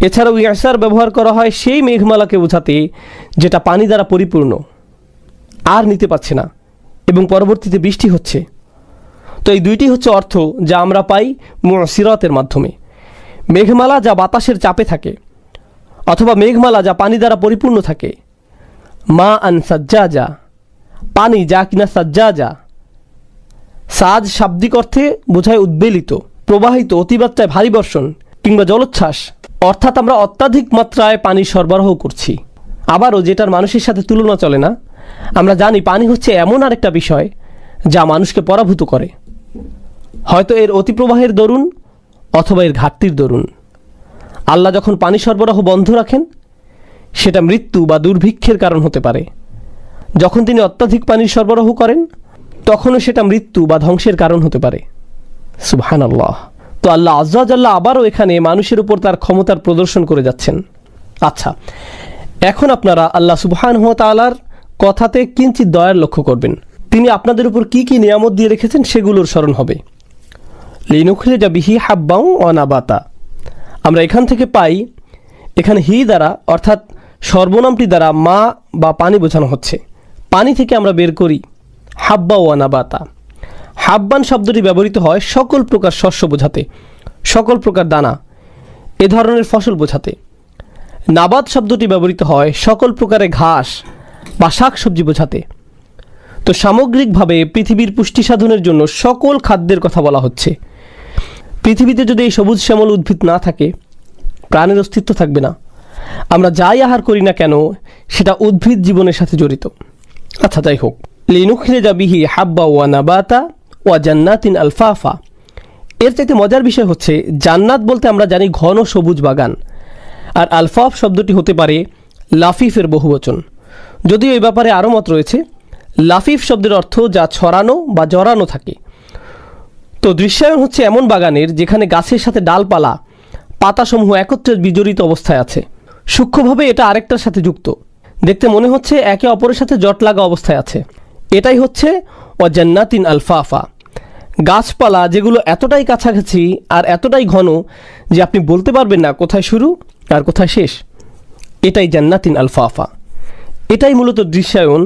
এছাড়াও ইয়াসার ব্যবহার করা হয় সেই মেঘমালাকে বোঝাতে যেটা পানি দ্বারা পরিপূর্ণ, আর নিতে পারছে না, এবং পরবর্তীতে বৃষ্টি হচ্ছে। তো এই দুইটি হচ্ছে অর্থ যা আমরা পাই মুসিরাতের মাধ্যমে। মেঘমালা যা বাতাসের চাপে থাকে, অথবা মেঘমালা যা পানি দ্বারা পরিপূর্ণ থাকে। মা আন সাজ্জাজা, পানি যা কিনা সাজ্জাজা। সাজ শাব্দিক অর্থে বোঝায় উদ্বেলিত, প্রবাহিত, অতিমাত্রায় ভারী বর্ষণ কিংবা জলোচ্ছ্বাস, অর্থাৎ আমরা অত্যাধিক মাত্রায় পানি সরবরাহ করছি। আবারও যেটার মানুষের সাথে তুলনা চলে না, আমরা জানি পানি হচ্ছে এমন আরেকটা বিষয় যা মানুষকে পরাভূত করে, হয়তো এর অতিপ্রবাহের দরুন অথবা এর ঘাটতির দরুন। আল্লাহ যখন পানি সরবরাহ বন্ধ রাখেন, সেটা মৃত্যু বা দুর্ভিক্ষের কারণ হতে পারে। যখন তিনি অত্যাধিক পানির সরবরাহ করেন, তখনও সেটা মৃত্যু বা ধ্বংসের কারণ হতে পারে। সুবহানাল্লাহ। তো আল্লাহ আজ্জা ওয়া জাল্লা আবারও এখানে মানুষের উপর তার ক্ষমতার প্রদর্শন করে যাচ্ছেন। আচ্ছা, এখন আপনারা আল্লাহ সুবহানাহু ওয়া তাআলার কথাতে কিঞ্চিৎ দয়ার লক্ষ্য করবেন। তিনি আপনাদের উপর কি কি নিয়ামত দিয়ে রেখেছেন সেগুলোর স্মরণ হবে। লিনুখরিজা বিহি হাব্বাও ওয়া নাবাতা, আমরা এখান থেকে পাই, এখানে হি দ্বারা অর্থাৎ সর্বনামটি দ্বারা মা বা পানি বোঝানো হচ্ছে। পানি থেকে আমরা বের করি হাব্বা ওয়া নাবাতা। হাব্বান শব্দটি ব্যবহৃত হয় সকল প্রকার শস্য বোঝাতে, সকল প্রকার দানা, এ ধরনের ফসল বোঝাতে। নাবাত শব্দটি ব্যবহৃত হয় সকল প্রকারের ঘাস বা শাক সবজি বোঝাতে। তো সামগ্রিকভাবে পৃথিবীর পুষ্টি সাধনের জন্য সকল খাদ্যের কথা বলা হচ্ছে। পৃথিবীতে যদি এই সবুজ শ্যামল উদ্ভিদ না থাকে, প্রাণের অস্তিত্ব থাকবে না। আমরা যাই আহার করি না কেন, সেটা উদ্ভিদ জীবনের সাথে জড়িত। আচ্ছা, যাই হোক, লিনুখরিজা বিহি হাব্বা ওয়া নাবাতা ওয়া জান্নাতিন আলফাফা। এর চাইতে মজার বিষয় হচ্ছে, জান্নাত বলতে আমরা জানি ঘন সবুজ বাগান, আর আলফাফ শব্দটি হতে পারে লাফিফের বহুবচন। যদিও এই ব্যাপারে আরও মত রয়েছে। লাফিফ শব্দের অর্থ যা ছড়ানো বা জড়ানো থাকে। তো দৃশ্যায়ন হচ্ছে এমন বাগানের যেখানে গাছের সাথে ডালপালা, পাতাসমূহ একত্রে বিজড়িত অবস্থায় আছে। সূক্ষ্মভাবে এটা আরেকটার সাথে যুক্ত, দেখতে মনে হচ্ছে একে অপরের সাথে জট লাগা অবস্থায় আছে। এটাই হচ্ছে ওয়া জান্নাতিন আলফাফা। গাছপালা যেগুলো এতটাই কাছাকাছি আর এতটাই ঘন যে আপনি বলতে পারবেন না কোথায় শুরু আর কোথায় শেষ, এটাই জান্নাতিন আলফাফা। এটাই মূলত দৃশ্যায়ন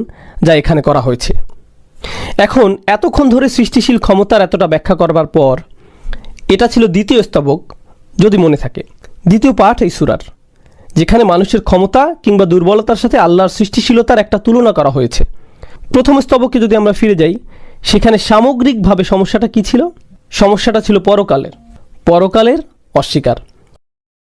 যা এখানে করা হয়েছে। এখন এতক্ষণ ধরে সৃষ্টিশীল ক্ষমতার এতটা ব্যাখ্যা করবার পর, এটা ছিল দ্বিতীয় স্তবক, যদি মনে থাকে, দ্বিতীয় পাঠ এই সূরার, যেখানে মানুষের ক্ষমতা কিংবা দুর্বলতার সাথে আল্লাহর সৃষ্টিশীলতার একটা তুলনা করা হয়েছে। প্রথম স্তবকে যদি আমরা ফিরে যাই, সেখানে সামগ্রিকভাবে সমস্যাটা কী ছিল? সমস্যাটা ছিল পরকালের অস্বীকার।